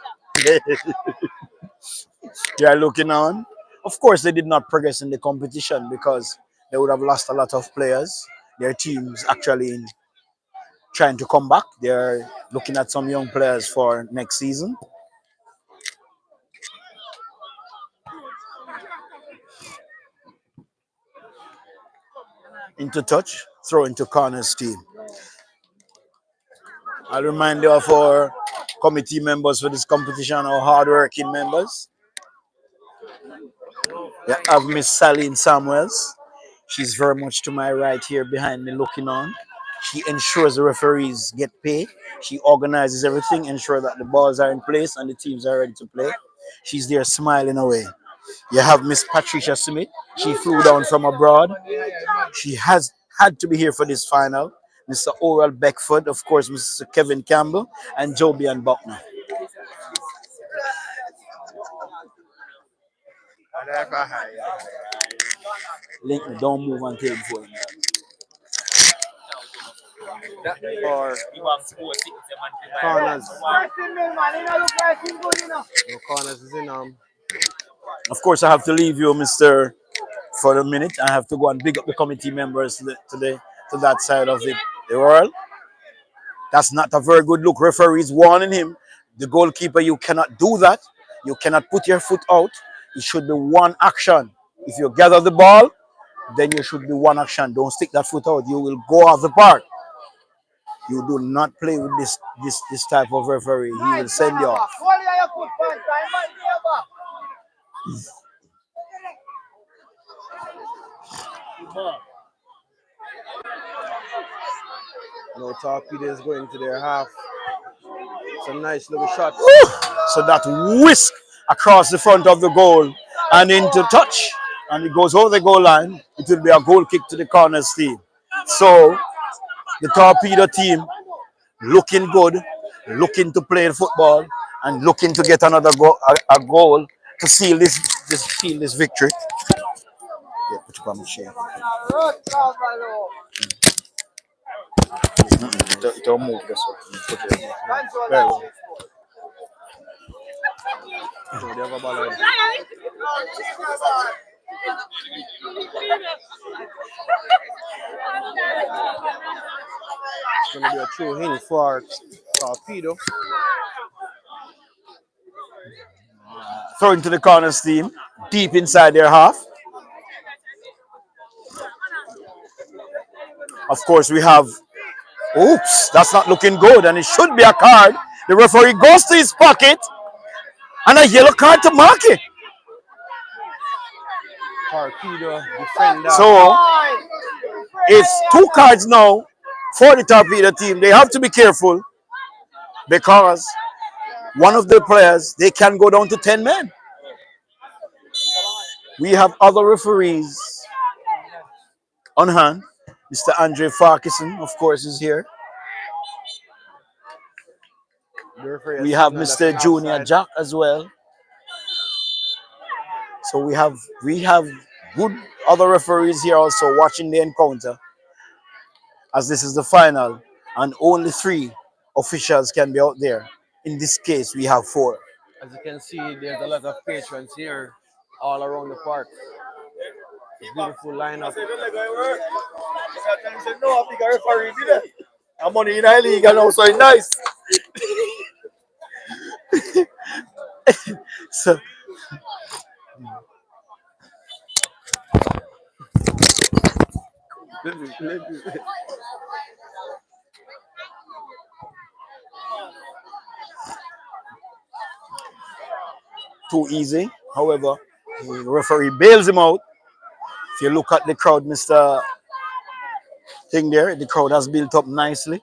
They are looking on. Of course, they did not progress in the competition because they would have lost a lot of players. Their teams actually trying to come back. They're looking at some young players for next season. Into touch, throw into corners team. I'll remind you of our committee members for this competition, our hard-working members. We have Miss Saline Samuels. She's very much to my right here behind me looking on. She ensures the referees get paid. She organizes everything, ensure that the balls are in place and the teams are ready to play. She's there smiling away. You have Miss Patricia Smith. She flew down from abroad. She has had to be here for this final. Mr. Oral Beckford, of course, Mr. Kevin Campbell, and Joby and Buckner. Link me, don't move until before. Or corners. No corners is in Of course, I have to leave you, Mr. for a minute. I have to go and big up the committee members to that side of the world. That's not a very good look. Referees warning him. The goalkeeper, you cannot do that. You cannot put your foot out. It should be one action. If you gather the ball, then you should be one action. Don't stick that foot out. You will go off the park. You do not play with this type of referee. He will send you off. No torpedoes going to their half. Some nice little shots. So that whisk across the front of the goal and into touch. And it goes over the goal line. It will be a goal kick to the corners team. So the Torpedo team looking good, looking to play football, and looking to get another goal to seal this victory. Yeah, put it on the chair. Don't move this way. Put it there. It's going to be a true hit for Torpedo. Throw into the corners team, deep inside their half. Of course, we have. Oops, that's not looking good, and it should be a card. The referee goes to his pocket, and a yellow card to mark it. Torpedo, defender. So it's 2 cards now for the Torpedo team. They have to be careful because one of the players, they can go down to 10 men. We have other referees on hand. Mr. Andre Farquharson, of course, is here. We have Mr. Junior Jack as well. So we have good other referees here also watching the encounter, as this is the final and only 3 officials can be out there. In this case, we have 4. As you can see, there's a lot of patrons here all around the park. Beautiful lineup. No, I think a referee did it. I'm money in the league and also it's nice. So too easy. However, the referee bails him out. If you look at the crowd, Mr. Thing there, the crowd has built up nicely.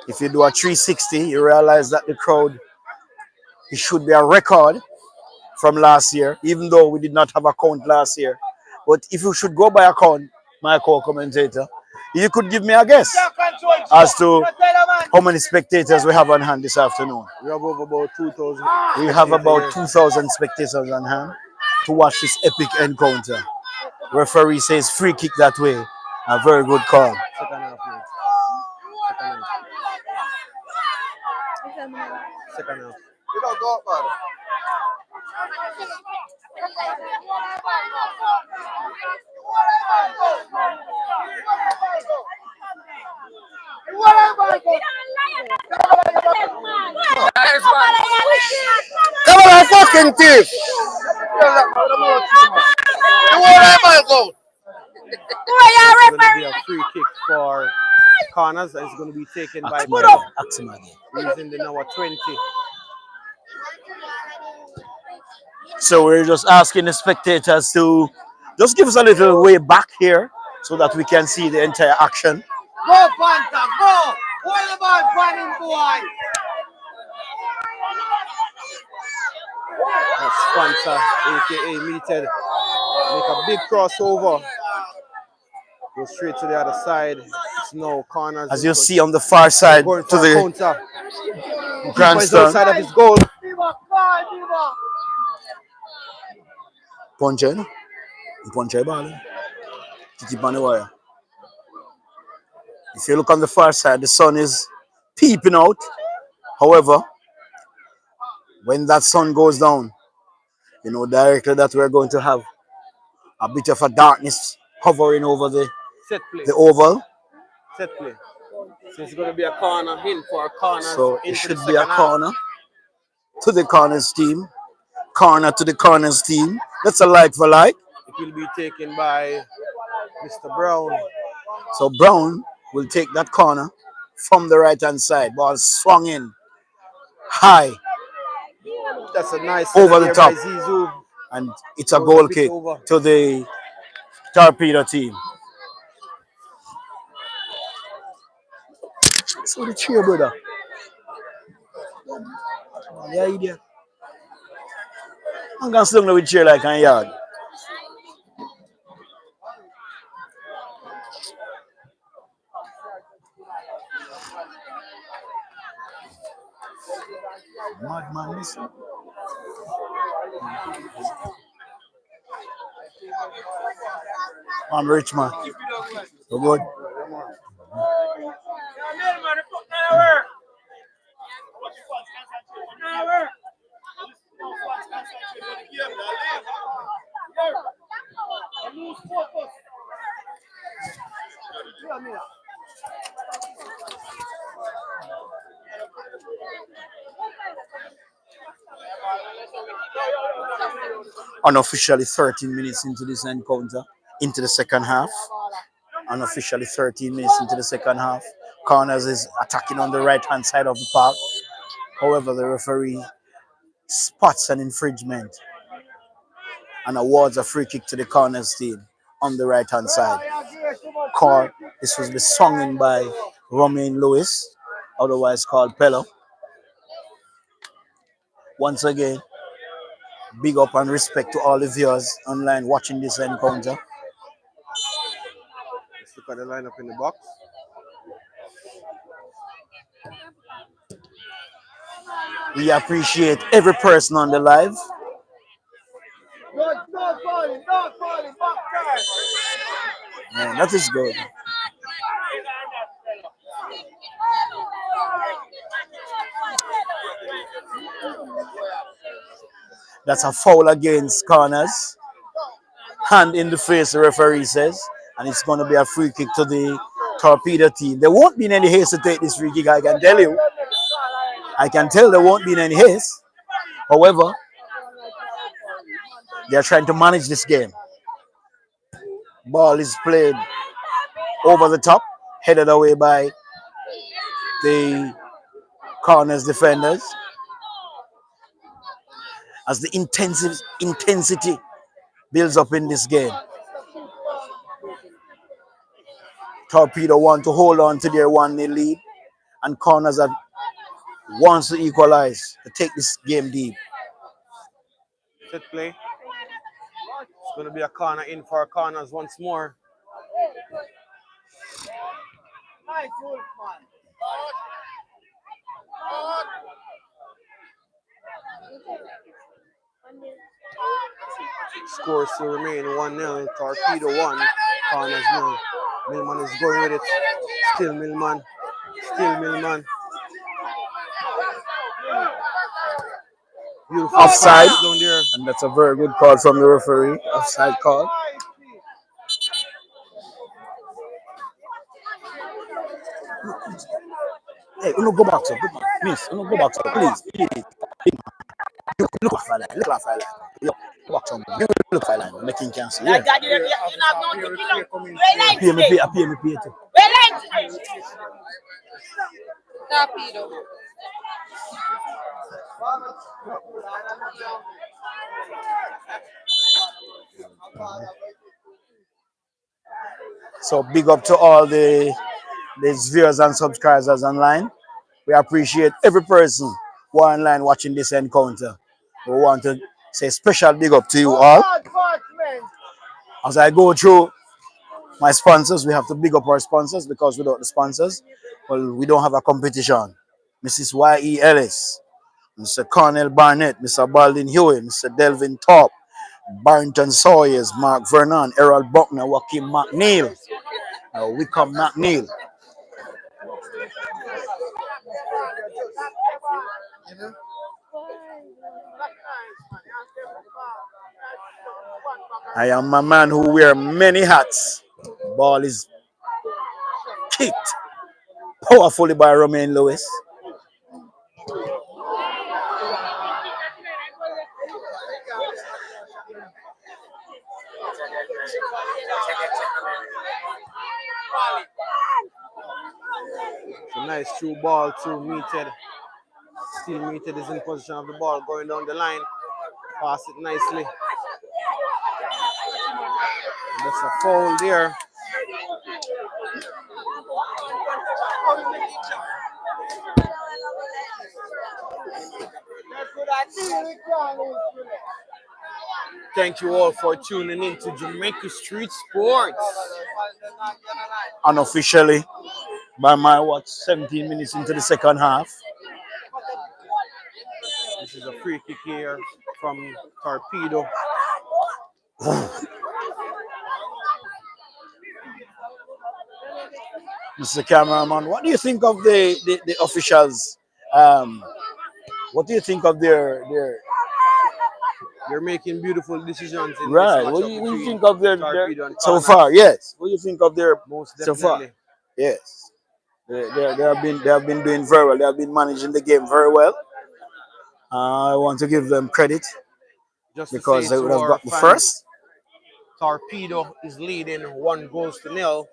If you do a 360, you realize that the crowd, it should be a record from last year, even though we did not have a count last year. But if you should go by a count, my co-commentator, you could give me a guess as to how many spectators we have on hand this afternoon. We have over about 2,000. We have about 2,000 spectators on hand to watch this epic encounter. Referee says free kick that way. A very good call. Second half, man. Second half. You don't go up, man. Come on, fucking thief! You want that man go? It's going to be a free kick for corners, and it's going to be taken by Brown. He's in the number 20. So we're just asking the spectators to just give us a little way back here so that we can see the entire action. Go, Panther, go! Hold the ball, running boy! That's Sponsor, aka Meted. Make a big crossover. Go straight to the other side. It's no corners. As you see on the far side going to for a the counter. grandstand. Outside of his goal. Punch it. Punch it, ball. Keep on the wire. If you look on the far side, the sun is peeping out. However, when that sun goes down, you know directly that we're going to have a bit of a darkness hovering over the oval. Set play. So it's going to be a corner in for a corner. So it should be a corner to the corners team. Corner to the corners team. That's a like for like. It will be taken by Mr. Brown. So Brown will take that corner from the right hand side. Ball swung in high. That's a nice over the top. Zizou. And it's a goal kick to the Torpedo team. So the cheer, brother. Yeah, idiot. I'm going to swing with cheer like a yard. Madman, listen. I'm rich, man. So good. Unofficially 13 minutes into this encounter, into the second half. Unofficially 13 minutes into the second half. Corners is attacking on the right hand side of the park. However, the referee spots an infringement. and awards a free kick to the corners team on the right hand side. Call. This was the sung in by Romain Lewis, otherwise called Pello. Once again, big up and respect to all the viewers online watching this encounter. Let's look at the lineup in the box. We appreciate every person on the live. Yeah, that is good. That's a foul against corners. Hand in the face, the referee says. And it's going to be a free kick to the Torpedo team. There won't be in any haste to take this free kick, I can tell you. I can tell there won't be in any haste. However, they are trying to manage this game. Ball is played over the top, headed away by the corners defenders. As the intensity builds up in this game. Torpedo want to hold on to their 1-0 lead, and corners that wants to equalize to take this game deep. Set play. It's going to be a corner in for corners once more. Scores to remain 1-0. Torpedo 1, corners 0. Millman is going with it. Still Millman. Still Millman. Beautiful Offside, down there. and that's a very good call from the referee. Offside call. Hey, no go back, sir. Go back. Miss, no go back, sir. Please. Look at that. Look at that. Look back, sir. Look at that. Making cancel. Yeah. Pay too. Torpedo. So big up to all the viewers and subscribers online. We appreciate every person who are online watching this encounter. We want to say special big up to you all. As I go through my sponsors, we have to big up our sponsors, because without the sponsors, well, we don't have a competition. Mrs. Y.E. Ellis, Mr. Cornell Barnett, Mr. Baldwin Hewitt, Mr. Delvin Top, Barrington Sawyers, Mark Vernon, Errol Buckner, Joaquin McNeil, Wickham McNeil. I am a man who wears many hats. Ball is kicked powerfully by Romain Lewis. It's a nice through ball to Meated. Still Meated is in position of the ball, going down the line. Pass it nicely. And that's a foul there. Thank you all for tuning in to Jamaica Street Sports. Unofficially, by my watch, 17 minutes into the second half. This is a free kick here from Torpedo. Mr. Cameraman, what do you think of the officials? What do you think of their They're making beautiful decisions in right? this What matchup do you between think of their Torpedo and so Corners. far? Yes. What do you think of their Most so far? definitely. Yes. They have been doing very well. They have been managing the game very well. I want to give them credit Just to because say they to would have our got the fans, first. Torpedo is leading 1-0.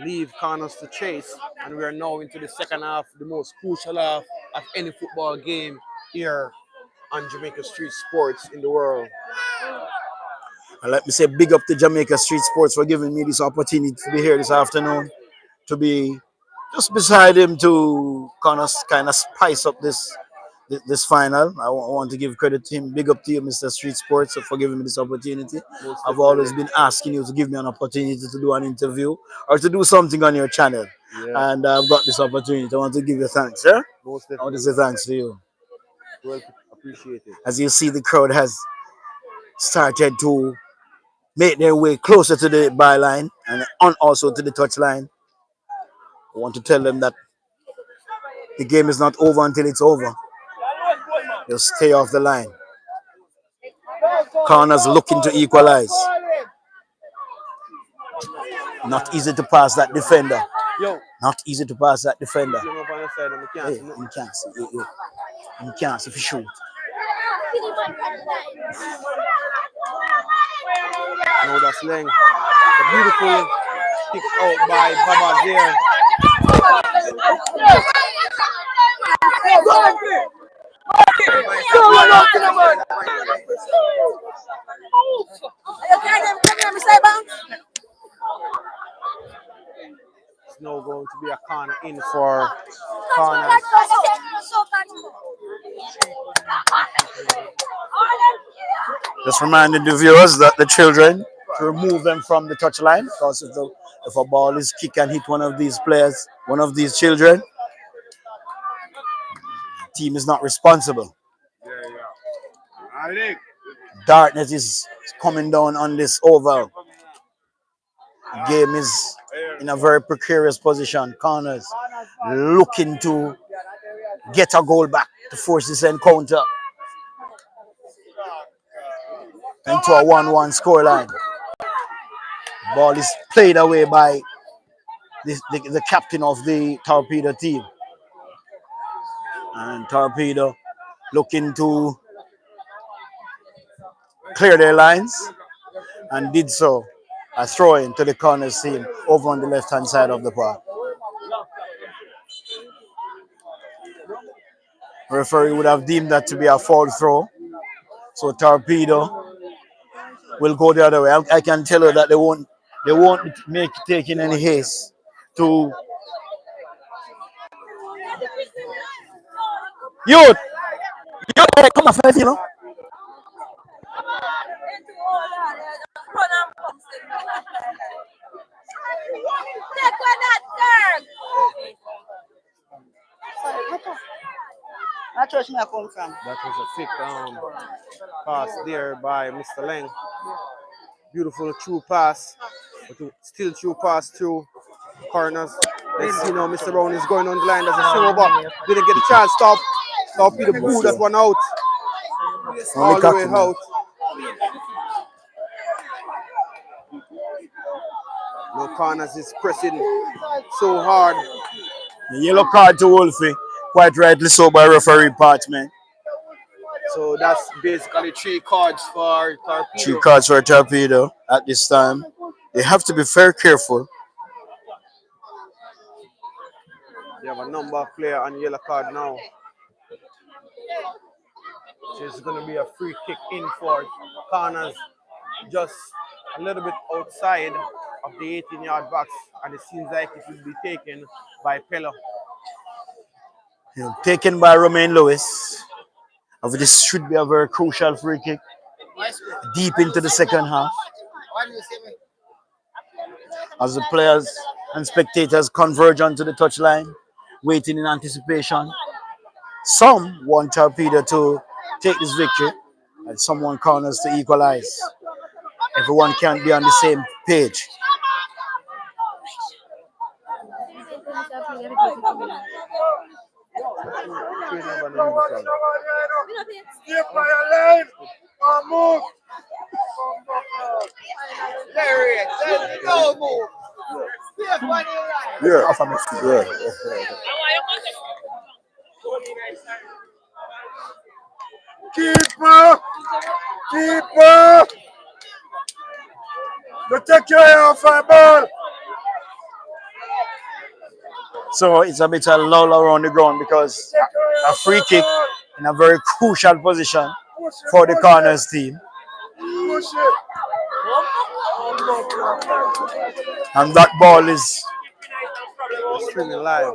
Leave corners to chase, and we are now into the second half, the most crucial half of any football game here on Jamaica Street Sports in the world. And let me say big up to Jamaica Street Sports for giving me this opportunity to be here this afternoon, to be just beside him to kind of spice up this final. I want to give credit to him. Big up to you, Mr. Street Sports, for giving me this opportunity. Most I've always definitely. been asking you to give me an opportunity to do an interview or to do something on your channel. Yeah, And I've got this opportunity. I want to give you thanks, sir. most I want to definitely. say thanks to you. Well appreciated. As you see, the crowd has started to make their way closer to the byline and on also to the touchline. I want to tell them that the game is not over until it's over. Just stay off the line. Corners looking to equalize. Not easy to pass that defender. Yo, Not easy to pass that defender. you up on the side and I can't Hey, see nothing. you can't see. You can't see if you shoot. No, that's Leng. A beautiful kick out by Baba there. It's now going to be a corner in for corners. Just reminding the viewers that the children to remove them from the touchline, because if a ball is kicked and hit one of these players, one of these children, the team is not responsible. Darkness is coming down on this oval. The game is in a very precarious position. Corners looking to get a goal back to force this encounter into a 1-1 scoreline. Ball is played away by the captain of the Torpedo team. And Torpedo looking to clear their lines and did so. A throw in to the corners team over on the left hand side of the park. Referee would have deemed that to be a foul throw. So Torpedo will go the other way. I can tell you that they won't make taking any haste to youth. Come on, five, you know. That was a thick pass there by Mr. Leng. Beautiful true pass. But still true pass through corners. Let's see now Mr. Brown is going on the line. There's a swing over. Didn't get a chance. Stop. Torpedo blew that one out. All the way out. No, corners is pressing so hard. The yellow card to Wolfie, quite rightly so by referee Parchment. So that's basically 3 cards for Torpedo. 3 cards for Torpedo at this time. They have to be very careful. You have a number of players on yellow card now. So it's going to be a free kick in for corners, just a little bit outside of the 18-yard box, and it seems like it will be taken by Pello. Taken by Romain Lewis. This should be a very crucial free kick deep into the second half. As the players and spectators converge onto the touchline, waiting in anticipation. Some want Torpedo to take this victory, and some want corners to equalize. Everyone can't be on the same page. Keeper! Keeper! You take your eye off my ball! So it's a bit of lull around the ground because a free kick in a very crucial position for the corners team. And that ball is We're streaming live.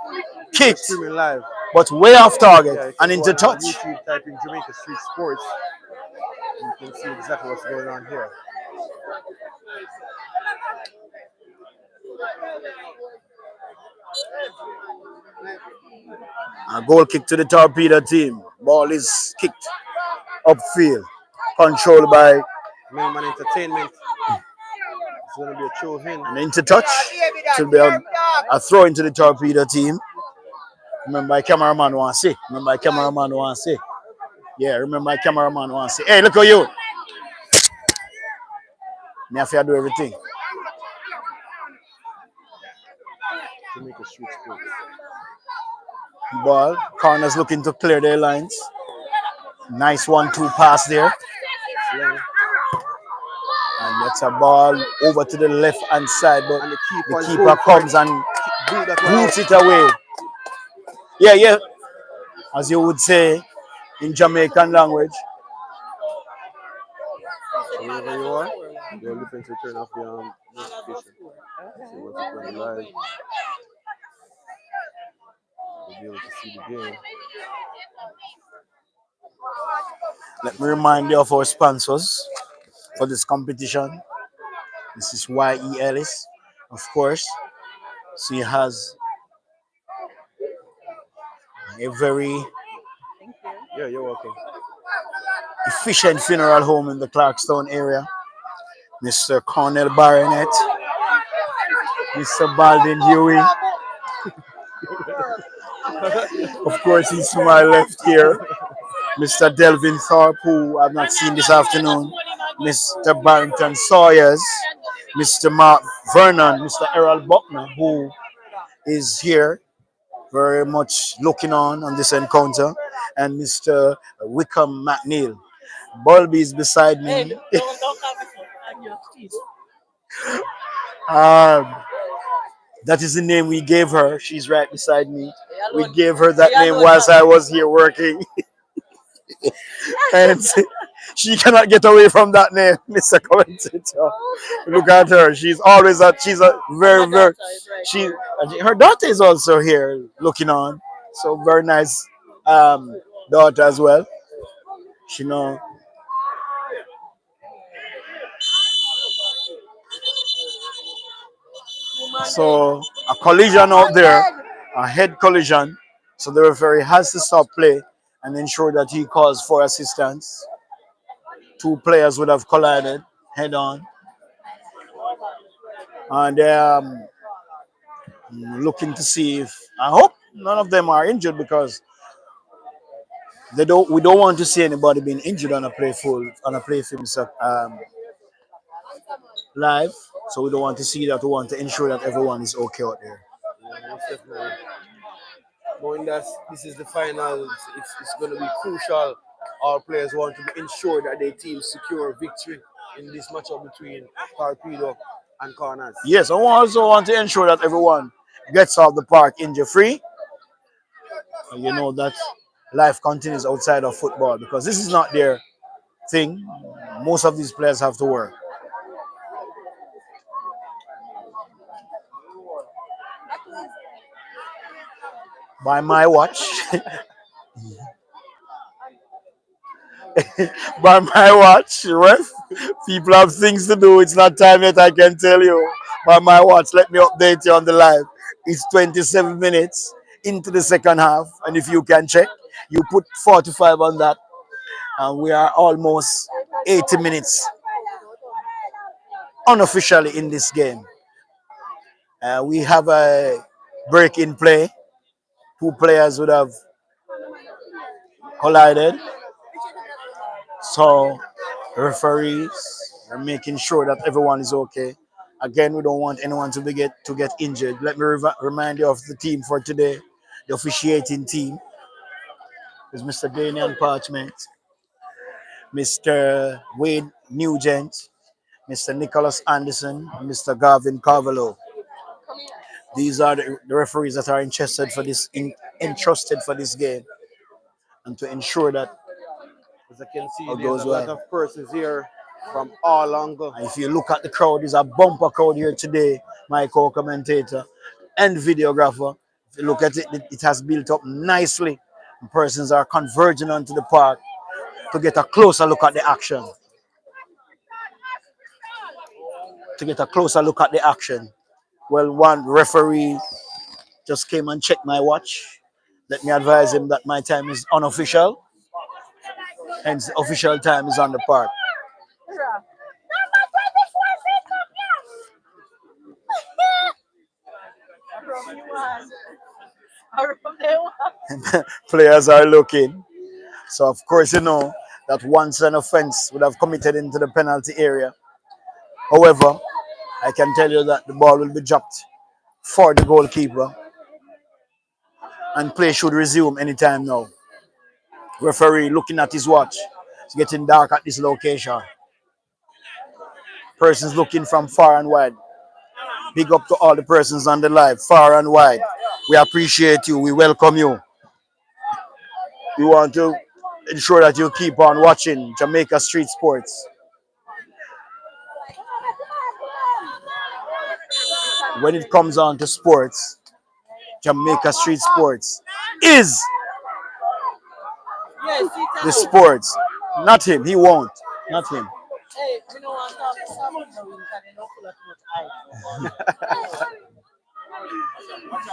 We're kicked, streaming live. but way off target Yeah, you and can go into on touch. YouTube, type in Jamaica Street Sports. You can see exactly what's going on here. A goal kick to the Torpedo team. Ball is kicked upfield, controlled by Millman Entertainment. It's going to be a throw in. and into touch. It will be a throw into the Torpedo team. Remember, my cameraman wants to see. Remember, my cameraman wants to see. Yeah, remember, my cameraman wants to see. Hey, look at you. Me have to do everything. Jamaica Street Sports. Ball. Corners looking to clear their lines. Nice 1-2 pass there. Slang. And that's a ball over to the left hand side, but And the keeper comes and boot that boots it away. Yeah, yeah. As you would say in Jamaican language. Wherever you are, you're looking to turn off the notification. So what's going live. You'll be able to see the game. Let me remind you of our sponsors for this competition. This is YE Ellis, of course. She has a very Yeah, you're welcome. efficient funeral home in the Clarkstown area. Mr. Cornell Baronet, Mr. Baldwin Huey. Of course, he's to my left here. Mr. Delvin Thorpe, who I've not seen this afternoon. Mr. Barrington Sawyers. Mr. Mark Vernon. Mr. Errol Buckner, who is here very much looking on this encounter. And Mr. Wickham McNeil. Bulby is beside me. That is the name we gave her. She's right beside me. We gave her that name whilst I was here working. And she cannot get away from that name, Mr. Commentator. Look at her. She's always she's a very, very, she, her daughter is also here looking on. So very nice daughter as well. She know. So a collision out there, a head collision. So the referee has to stop play and ensure that he calls for assistance. Two players would have collided head on. And looking to see if I hope none of them are injured because we don't want to see anybody being injured on a play film live. So we don't want to see that. We want to ensure that everyone is okay out there. Yeah, most definitely. Knowing that this is the final, it's going to be crucial. All players want to ensure that their team secure victory in this matchup between Torpedo and Corners. Yes, I also want to ensure that everyone gets off the park injury free. You know that life continues outside of football because this is not their thing. Most of these players have to work. By my watch, by my watch, ref, people have things to do. It's not time yet, I can tell you. By my watch, let me update you on the live. It's 27 minutes into the second half, and if you can check, you put 45 on that, and we are almost 80 minutes unofficially in this game. We have a break in play. Two players would have collided. So referees are making sure that everyone is okay. Again, we don't want anyone to get injured. Let me remind you of the team for today. The officiating team is Mr. Daniel Parchment, Mr. Wade Nugent, Mr. Nicholas Anderson, and Mr. Garvin Carvalho. These are the referees that are entrusted for this game. and to ensure that As I can see, it there's goes a lot well. of persons here from all angles. And if you look at the crowd, there's a bumper crowd here today, my co-commentator and videographer. If you look at it, it has built up nicely. And persons are converging onto the park to get a closer look at the action. Well, one referee just came and checked my watch. Let me advise him that my time is unofficial, hence the official time is on the park. Players are looking. So of course you know that once an offense would have committed into the penalty area. However, I can tell you that the ball will be dropped for the goalkeeper and play should resume anytime now. Referee looking at his watch. It's getting dark at this location. Persons looking from far and wide. Big up to all the persons on the live, far and wide. We appreciate you. We welcome you. We want to ensure that you keep on watching Jamaica Street Sports. When it comes on to sports, Jamaica Street Sports is the sports. Not him. He won't. Not him.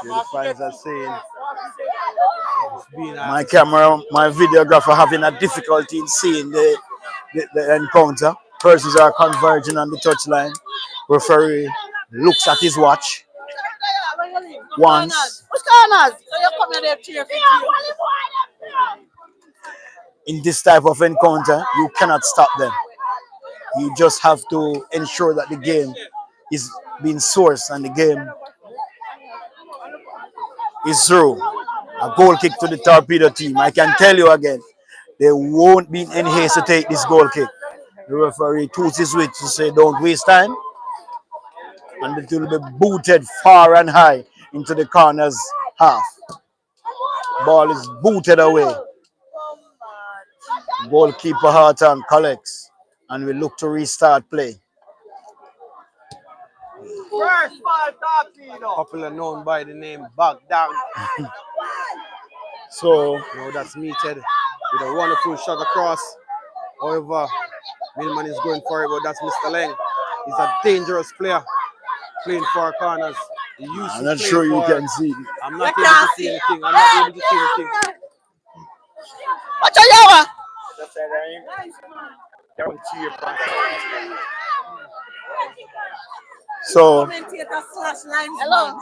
The fans are saying it's been My camera, my videographer having a difficulty in seeing the encounter. Persons are converging on the touchline. Referee looks at his watch once. In this type of encounter, you cannot stop them. You just have to ensure that the game is being sourced and the game is through. A goal kick to the Torpedo team. I can tell you again, there won't be any haste to take this goal kick. The referee toots his wit to say don't waste time. And it will be booted far and high into the corner's half. Ball is booted away. Goalkeeper Harton collects and we look to restart play. popular known by the name Baghdad. So Now that's meted with a wonderful shot across. However, Millman is going for it, but that's Mr. Leng. He's a dangerous player playing for corners. He used I'm to not play sure you for- can see. I'm not able to see anything. I'm not able to see anything. So Hello.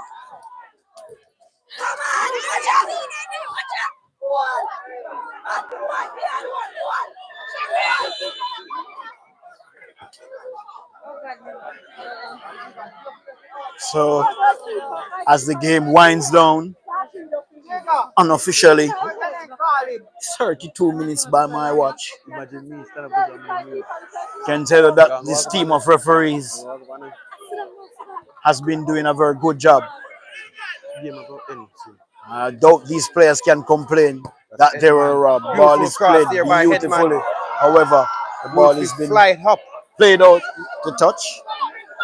So as the game winds down, unofficially, 32 minutes by my watch. Imagine me stand up with a move. Can tell you that this team of referees has been doing a very good job. I doubt these players can complain that they were robbed. Ball is played Beautiful cross there by beautifully. Headman. However, the ball has been Fly up. played out to touch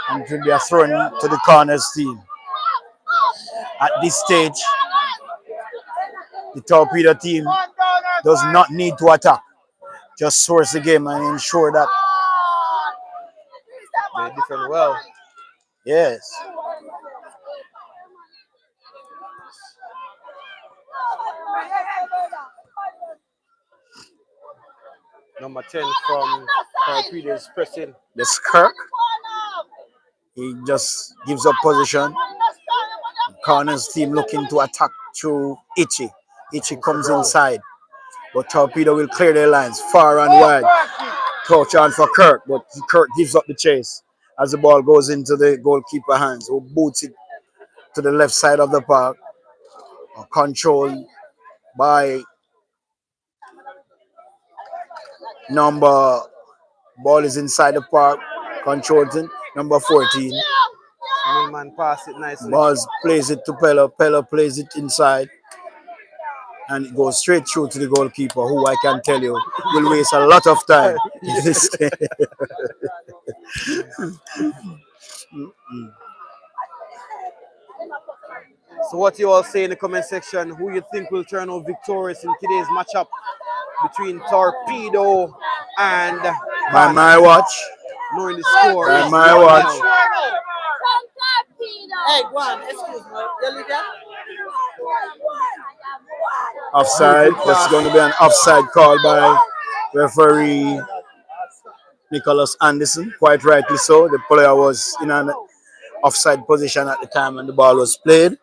and it will be a throw to the corners team. At this stage, the Torpedo team does not need to attack. Just source the game and ensure that, They defend well. yes. Number 10 from Torpedo is pressing. This Kirk, he just gives up position. Corners team looking to attack through Ichi. Ichi comes inside, but Torpedo will clear their lines far and wide. Touch on for Kirk, but Kirk gives up the chase as the ball goes into the goalkeeper hands, who boots it to the left side of the park. Controlled by number, ball is inside the park, controlled in number 14. Millman pass it nicely. Balls plays it to Pella. Pella plays it inside. and it goes straight through to the goalkeeper, who I can tell you will waste a lot of time in this game. So what you all say in the comment section, who you think will turn out victorious in today's matchup between Torpedo and By my Corners? watch, Knowing the score by is my 1-0. watch, Hey, go on, excuse me. You leave that? offside. That's going to be an offside call by referee Nicholas Anderson. Quite rightly so. The player was in an offside position at the time when the ball was played.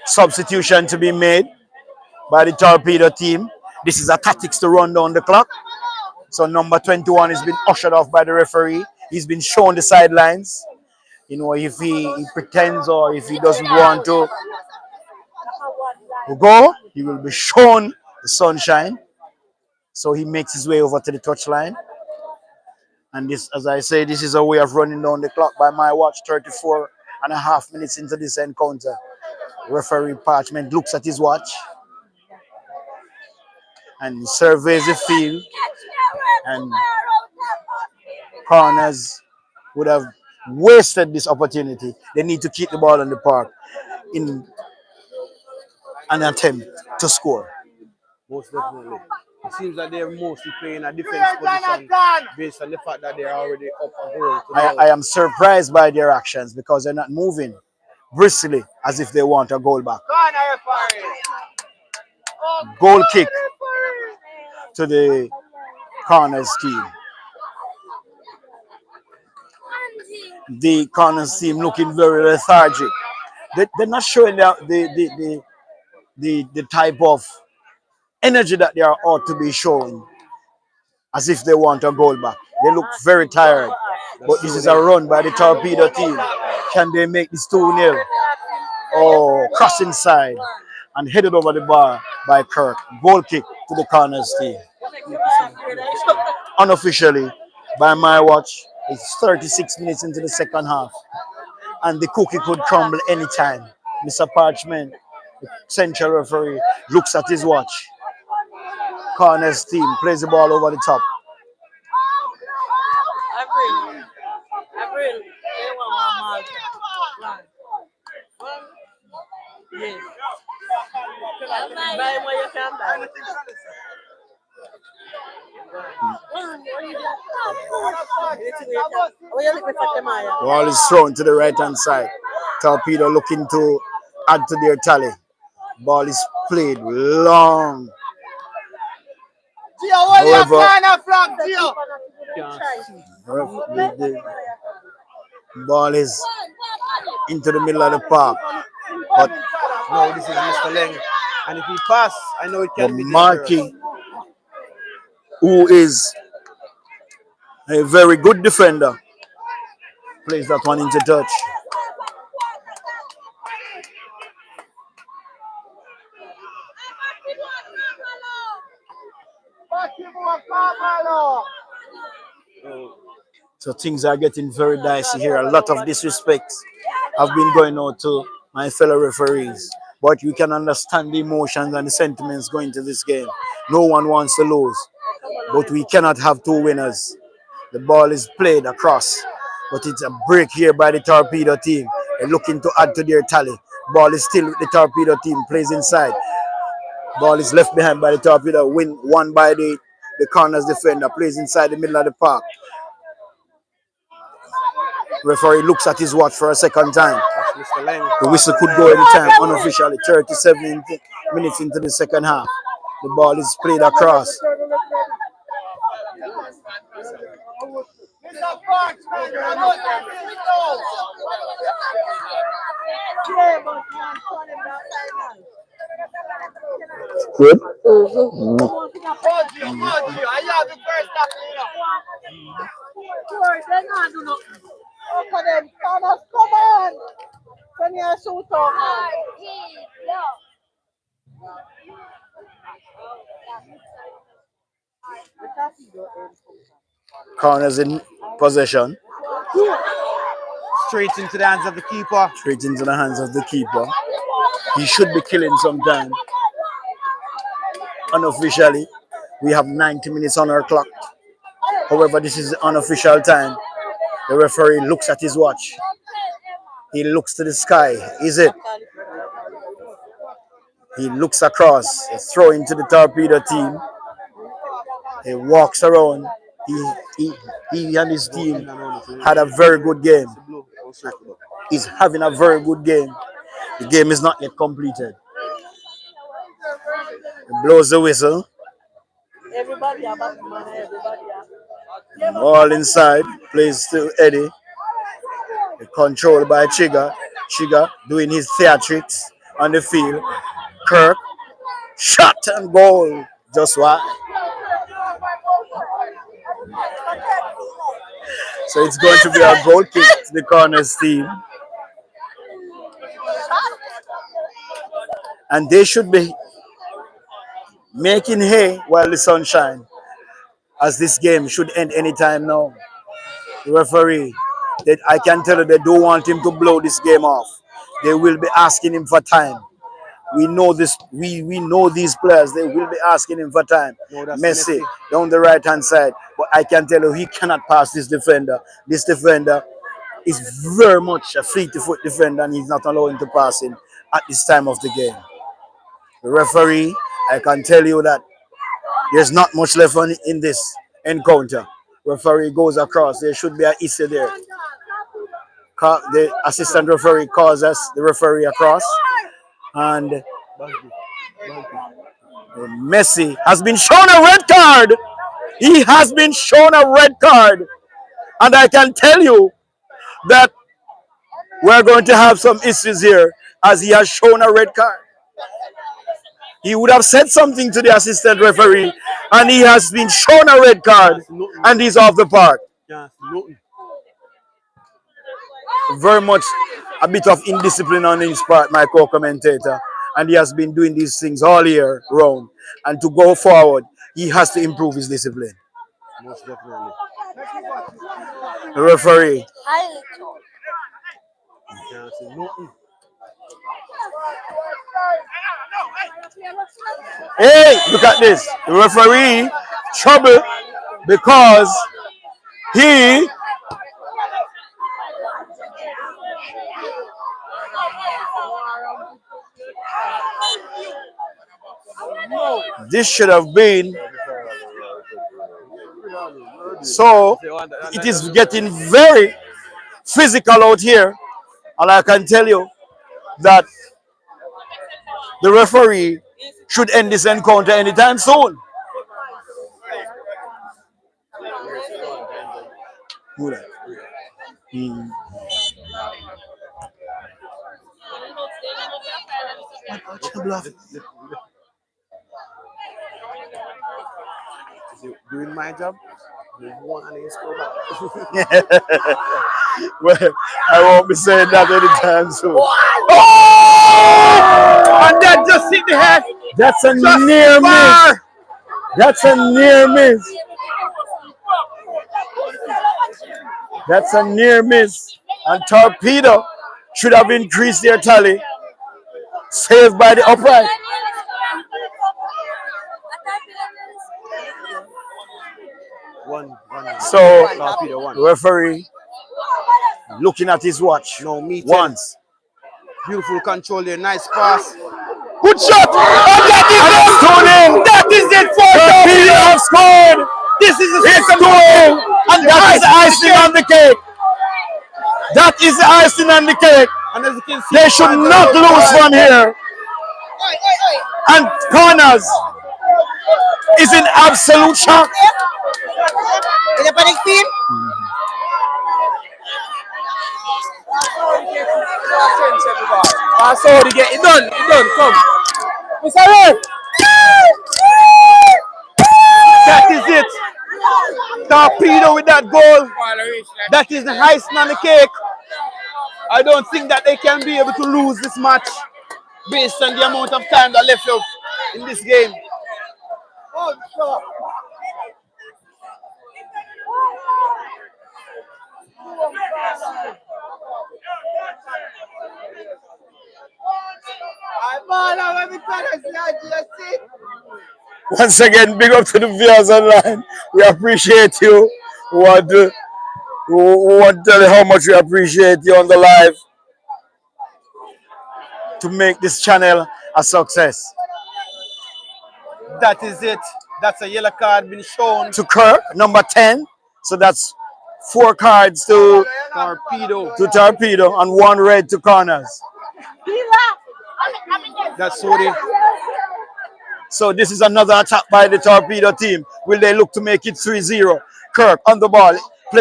Substitution to be made by the Torpedo team. This is a tactics to run down the clock. So number 21 has been ushered off by the referee. He's been shown the sidelines. You know, if he pretends or if he doesn't want to go, he will be shown the sunshine. So he makes his way over to the touchline. And this, as I say, this is a way of running down the clock by my watch. 34.5 minutes into this encounter. Referee Parchment looks at his watch and surveys the field, and Corners would have wasted this opportunity. They need to keep the ball in the park in an attempt to score. Most definitely. It seems that they're mostly playing a defense position based on the fact that they're already up a goal to I am surprised by their actions because they're not moving briskly as if they want a goal back. Goal kick to the Corners team. The Corners team looking very lethargic. They're not showing the type of energy that they are ought to be showing as if they want a goal back. They look very tired. But this is a run by the Torpedo team. Can they make this 2-0? Oh, cross inside and headed over the bar by Kirk. Goal kick to the Corners team. Unofficially, by my watch, it's 36 minutes into the second half. And the cookie could crumble anytime. Mr. Parchment, the central referee, looks at his watch. Corners team plays the ball over the top. Ball is thrown to the right hand side. Torpedo looking to add to their tally. Ball is played long. However, the ball is into the middle of the park. But no, this is Mr. Leng. And if he pass, I know it can be Markey, who is a very good defender, plays that one into touch. So things are getting very dicey here. A lot of disrespect have been going on to my fellow referees. But you can understand the emotions and the sentiments going to this game. No one wants to lose. But we cannot have two winners. The ball is played across. But it's a break here by the Torpedo team. They're looking to add to their tally. Ball is still with the Torpedo team. Plays inside. Ball is left behind by the Torpedo. Won by the Corners defender. Plays inside the middle of the park. Referee looks at his watch for a second time. The whistle could go anytime, unofficially. 37 minutes into the second half. The ball is played across. Good. Come on. Can you shoot out? Corners in possession. Straight into the hands of the keeper. Straight into the hands of the keeper. He should be killing some time. Unofficially, we have 90 minutes on our clock. However, this is the unofficial time. The referee looks at his watch. He looks to the sky. Is it? He looks across. He's throwing to the Torpedo team. He walks around. He and his team had a very good game. He's having a very good game. The game is not yet completed. He blows the whistle. All inside. Plays to Eddie. Controlled by Chiga. Chiga doing his theatrics on the field. Kirk. Shot and goal. Just what? So it's going to be a goal kick to the Corners team. And they should be making hay while the sun shines, as this game should end anytime now. The referee, I can tell you they don't want him to blow this game off. They will be asking him for time. We know this. We know these players. They will be asking him for time. No, that's Messi Messi. down the right hand side, but I can tell you he cannot pass this defender. This defender is very much a fleet-foot defender, and he's not allowing to pass him at this time of the game. The referee, I can tell you that there's not much left in this encounter. Referee goes across. There should be an issue there. The assistant referee calls us, the referee across. And Messi has been shown a red card. He has been shown a red card. And I can tell you that we're going to have some issues here as he has shown a red card. He would have said something to the assistant referee, and he has been shown a red card, and he's off the park. Very much a bit of indiscipline on his part, my co-commentator, and he has been doing these things all year round. And to go forward, he has to improve his discipline. Most definitely. The referee. Hey, look at this. The referee trouble because he this should have been so it is getting very physical out here, and I can tell you that the referee should end this encounter anytime soon. Doing my job. Well, I won't be saying that anytime soon. Oh! And that just hit the head. That's a Just near far. miss. That's a near miss. That's a near miss. And Torpedo should have increased their tally. Saved by the upright. So, the referee looking at his watch. No, me once. Beautiful control there. Nice pass. Good shot. And that is it for Torpedo have scored. This is the It's second goal. And That is the icing on the cake. That is the icing on the cake. And as you can see, They should not lose from here. And Corners is in absolute shock. Is it panic field? I saw it get it done. Come. Mr. Ray. that is it. Torpedo with that goal. That is the icing on the cake. I don't think that they can be able to lose this match based on the amount of time that left out in this game. Once again, big up to the viewers online. We appreciate you. We want to tell you how much we appreciate you on the live to make this channel a success. That is it. That's a yellow card being shown To Kirk, number 10. So that's 4 cards to Torpedo and 1 red to Corners. That's what it. So this is another attack by the Torpedo team. Will they look to make it 3-0? Kirk on the ball.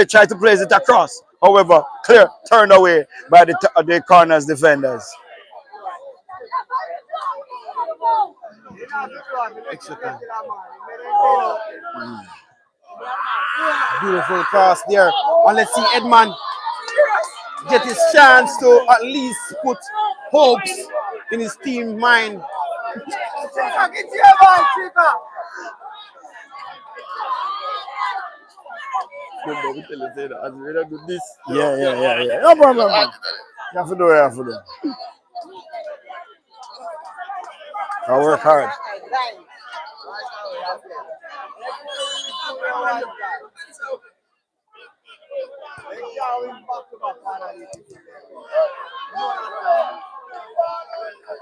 Try to place it across. However, clear, turned away by the Corners defenders. Beautiful cross there. And let's see Edman get his chance to at least put hopes in his team mind. Yeah. No problem, man. You have to do it, you have to do it. I work hard.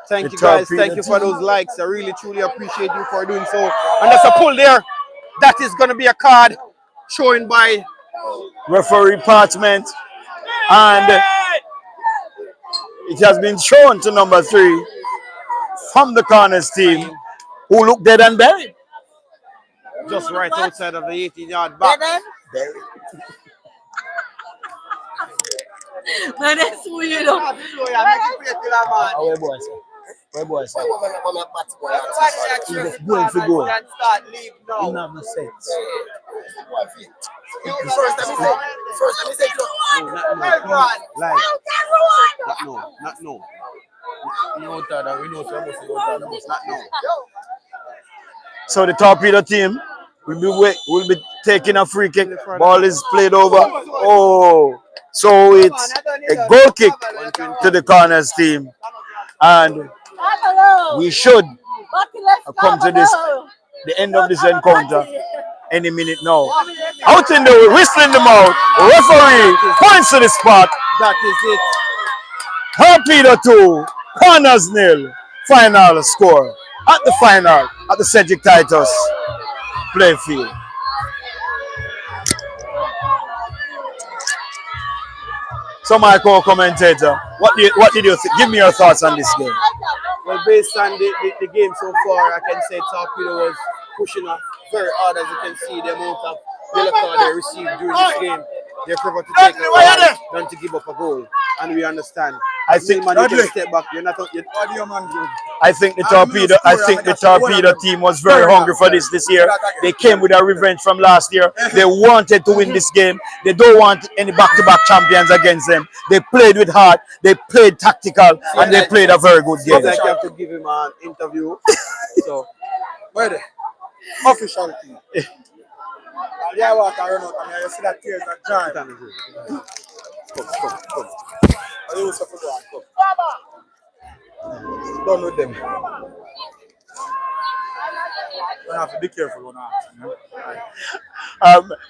Thank you guys. Thank you for those likes. I really truly appreciate you for doing so. And that's a pull there. That is going to be a card showing by referee Parchment. And it has been shown to number 3 from the Corners team, who look dead and buried. Just right outside of the 18-yard box. Man, that's weird. Where boys? He's going for goal. He have no sense. So the Torpedo team will be taking a free kick. Ball is played over. Oh, so it's a goal kick to the Corners team, and we should come to the end of this encounter any minute now. Out in the way, whistling them out. Referee points to the spot. That is it. Torpedo 2, Corners 0. Final score at the Cedric Titus playfield. So, my co-commentator, what did you think? Give me your thoughts on this game. Well, based on the game so far, I can say Torpedo was pushing up very hard. As you can see, the amount of yellow card they received during this game, they prefer to take a card than to give up a goal. And we understand. I think man, you can step back. You're not. I think the Torpedo team was very hungry for this year. They came with a revenge from last year. They wanted to win this game. They don't want any back-to-back champions against them. They played with heart. They played tactical, and they played a very good game. I have to give him an interview. So, where official team. Yeah, what I run out. I mean, you see that tears are dry. Come. Done with them. I have to be careful now.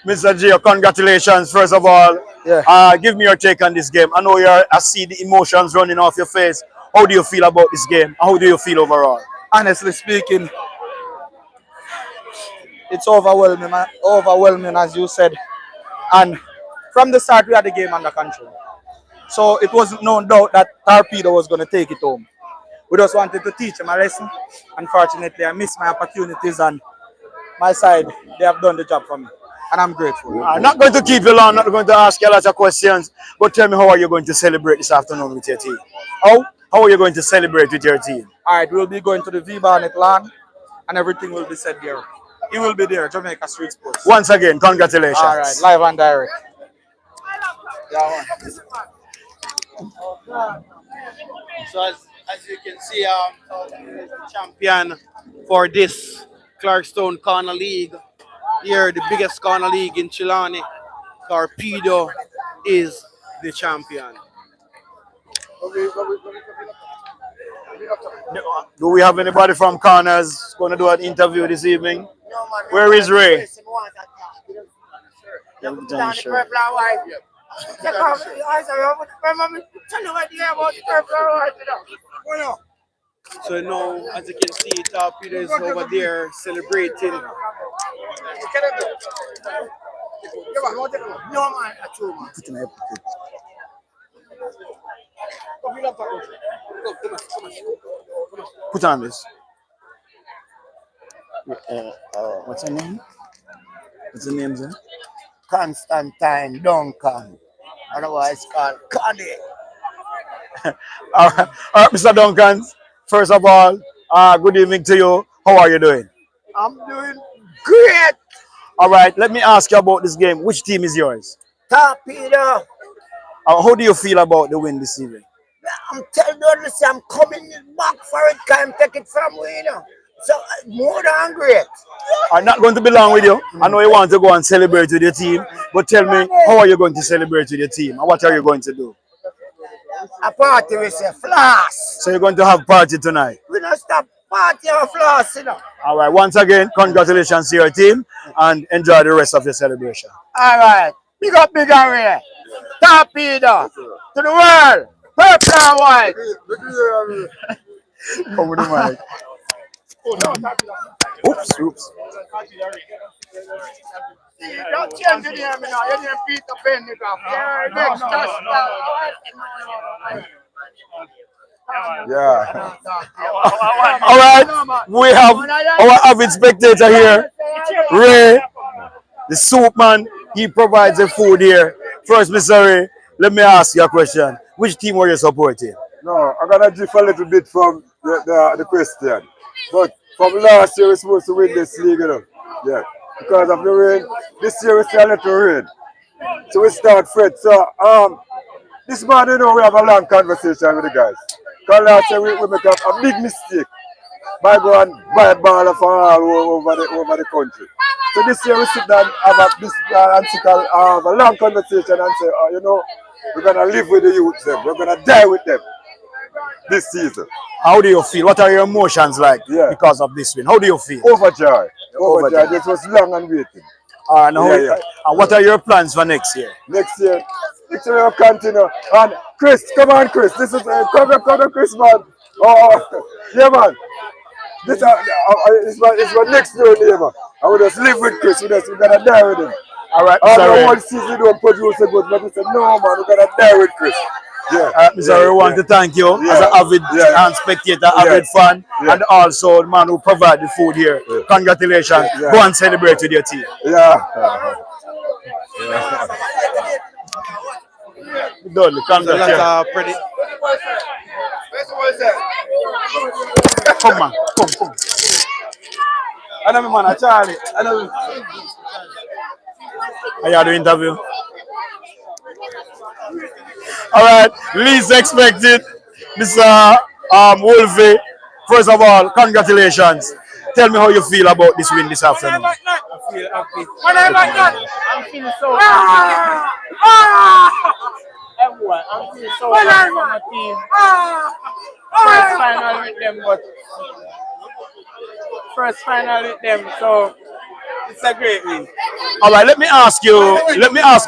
Mr. Gio, congratulations, first of all. Yeah. Give me your take on this game. I see the emotions running off your face. How do you feel about this game? How do you feel overall? Honestly speaking, it's overwhelming, as you said. And from the start, we had the game under control. So it wasn't no doubt that Torpedo was going to take it home. We just wanted to teach them a lesson. Unfortunately, I missed my opportunities, and my side, they have done the job for me. And I'm grateful. I'm not going to keep you long, not going to ask you a lot of questions, but tell me, how are you going to celebrate this afternoon with your team? How are you going to celebrate with your team? All right, we'll be going to the V-Barnet lawn, and everything will be said there. He will be there, Jamaica Street Sports. Once again, congratulations. All right, live and direct. So as you can see, Torpedo is the champion for this Clarkstone Corner League. Here, the biggest corner league in Chilani. Torpedo is the champion. Do we have anybody from Corners going to do an interview this evening? Where is Ray? So now, as you can see, Torpedo is over there celebrating. Put on this. What's her name? What's her name, sir? Constantine Duncan, otherwise called Connie. All right, Mr. Duncan. First of all, good evening to you. How are you doing? I'm doing great. All right, let me ask you about this game. Which team is yours? Torpedo. How do you feel about the win this evening? I'm telling you, listen, I'm coming back for it. Can't take it from me, you know. So, more than great. I'm not going to be long with you. I know you want to go and celebrate with your team, but tell me, how are you going to celebrate with your team? And what are you going to do? A party with a floss. So you're going to have party tonight? We don't stop party or floss, you know. All right, once again, congratulations to your team and enjoy the rest of your celebration. All right. Big up, big area. Torpedo. To the world. Purple and white. Come with the mic. Oops. Don't change the name now. You didn't beat the Pentecost. Yeah. All right, we have our avid spectator here, Ray, the soup man. He provides the food here. First, Mr. Ray, let me ask you a question. Which team were you supporting? No, I'm gonna differ a little bit from the question. But from last year we're supposed to win this league, you know. Yeah. Because of the rain. This year we see a little rain. So we start Fred. So this morning, you know, we have a long conversation with the guys. Because last year we make a big mistake by going buy a ball for all over the country. So this year we sit down have a long conversation and say, you know, we're gonna live with the youth them. We're gonna die with them this season. How do you feel? What are your emotions like because of this win? How do you feel? Overjoyed. This was long and waiting. And what are your plans for next year? Next year we'll continue. And Chris, come on, Chris. This is come on, Chris, man. Oh, yeah, man. This is my next door neighbor. I will just live with Chris. We're gonna die with him. All right, sorry. One season don't produce a good, but he said, no, man, we're gonna die with Chris. Yeah. Mr. I want to thank you as an avid spectator, avid fan, and also the man who provide the food here. Congratulations. Go and celebrate with your team. Dudley, congratulations. Come on, come. I know my man, Charlie. I know. Are you at the interview? All right, least expected, Mr. Wolfie. First of all, congratulations. Tell me how you feel about this win this afternoon. I feel happy. I'm feeling so happy. Everyone, I'm feeling so happy for my team. First final with them, so it's a great win. All right, let me ask you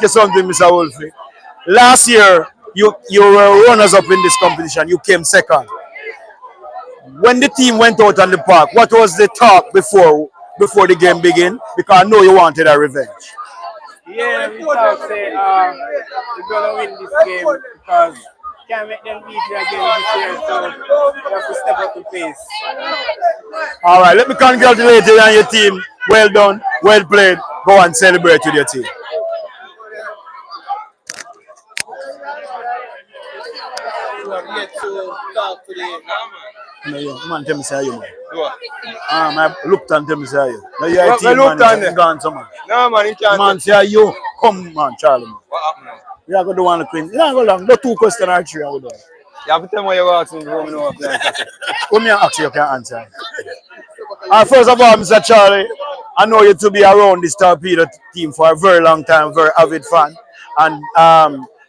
something, Mr. Wolfie. Last year, you were runners up in this competition. You came second. When the team went out on the park, what was the talk before the game began? Because I know you wanted a revenge. Yeah, we thought we're gonna win this game because we can't make them beat you again this year, so we have to step up the pace. All right, let me congratulate you and your team. Well done, well played. Go and celebrate with your team. You have yet to talk to the No, man, tell me say you, man. I looked and tell me say you. No, you're a Well, team, looked man. and Gone, so man. No, man, you can't. Man, say you. Come, man, Charlie. Man. What happened now? You are going to do one queen. You are going to do 2 questions or 3. I will do. You have to tell me what you're asking before we know what you're asking. When me ask you, you can answer. First of all, Mr. Charlie, I know you to be around this Torpedo team for a very long time, very avid fan. And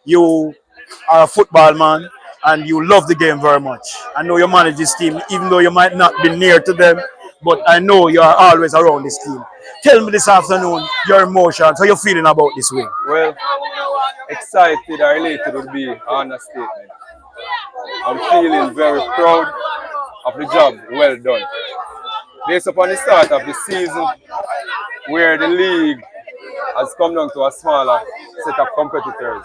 you are a football man. and you love the game very much. I know you manage this team, even though you might not be near to them, but I know you are always around this team. Tell me this afternoon your emotions, how you're feeling about this win. Well, excited or elated would be an understatement. I'm feeling very proud of the job well done. Based upon the start of the season, where the league has come down to a smaller set of competitors,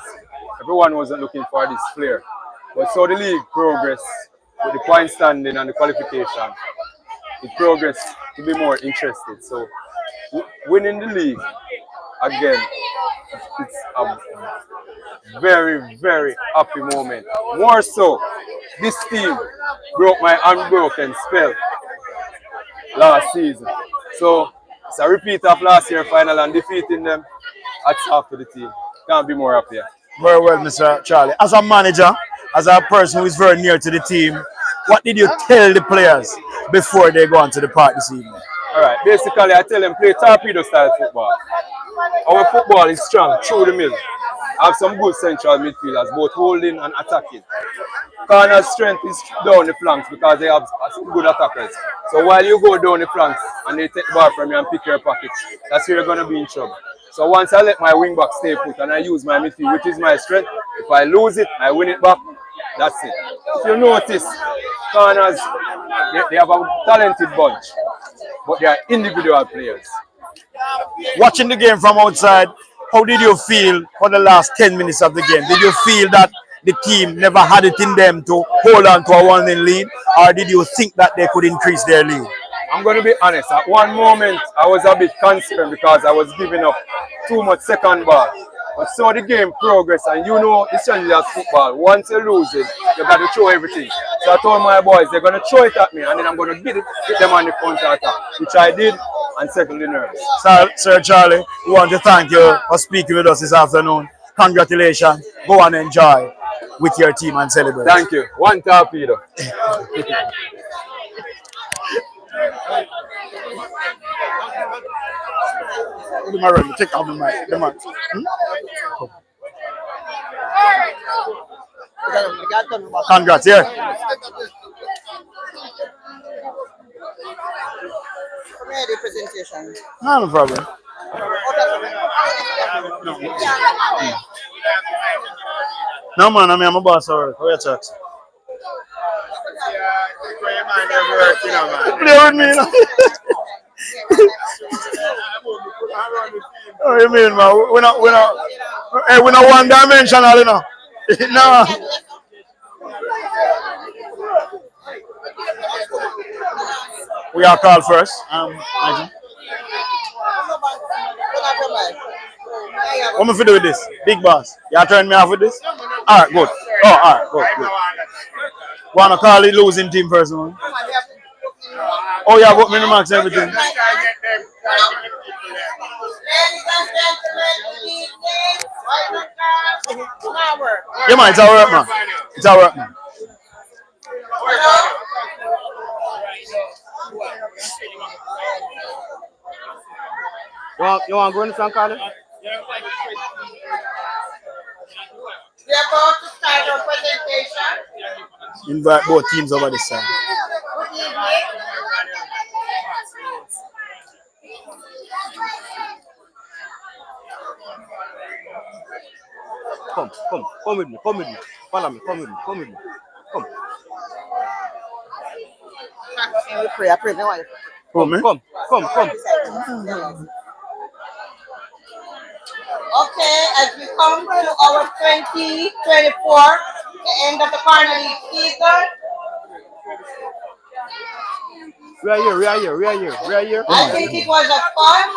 everyone wasn't looking for this flair. But so the league progressed with the point standing and the qualification, it progressed to be more interested. So winning the league, again, it's a very, very happy moment. More so, this team broke my unbroken spell last season. So it's a repeat of last year's final and defeating them. Hats off to the team. Can't be more happier. Very well, Mr. Charlie. As a manager, as a person who is very near to the team, what did you tell the players before they go on to the park this evening? All right, basically I tell them play torpedo style football. Our football is strong through the middle. I have some good central midfielders, both holding and attacking. Corner's strength is down the flanks because they have some good attackers. So while you go down the flanks and they take the ball from you and pick your pocket, that's where you're going to be in trouble. So once I let my wing back stay put and I use my midfield, which is my strength, if I lose it, I win it back. That's it. If you notice, corners, they have a talented bunch, but they are individual players. Watching the game from outside, how did you feel for the last 10 minutes of the game? Did you feel that the team never had it in them to hold on to a 1-0 lead, or did you think that they could increase their lead? I'm going to be honest, at one moment I was a bit concerned because I was giving up too much second ball. But so the game progressed, and you know the strategy of football. Once you lose it, you got to throw everything. So I told my boys they're going to throw it at me, and then I'm going to hit them on the counter attack, which I did, and settle the nerves. Sir Charlie, we want to thank you for speaking with us this afternoon. Congratulations. Go and enjoy with your team and celebrate. Thank you. One torpedo. Take off the mic. Congrats, yeah. Presentation. No problem. No man, I'm a boss already. Where you talk? Play with me, you know. Oh, you mean, man? We're not one dimensional, you know. No. We are called first. What am I do with this? Big boss. You are turning me off with this? Alright, good. Oh, alright, good. Wanna call it losing team first, man? Oh, yeah, got me the max everything. Yeah, man, it's alright, man. It's alright, man. You want to go in front, Carly? We are about to start our presentation. Invite both teams over this side. Good evening. Come with me. Follow me, come with me. Come. We pray, I pray. Come. Okay, as we come to our 2024, the end of the Corner League season. We are here. I think it was a fun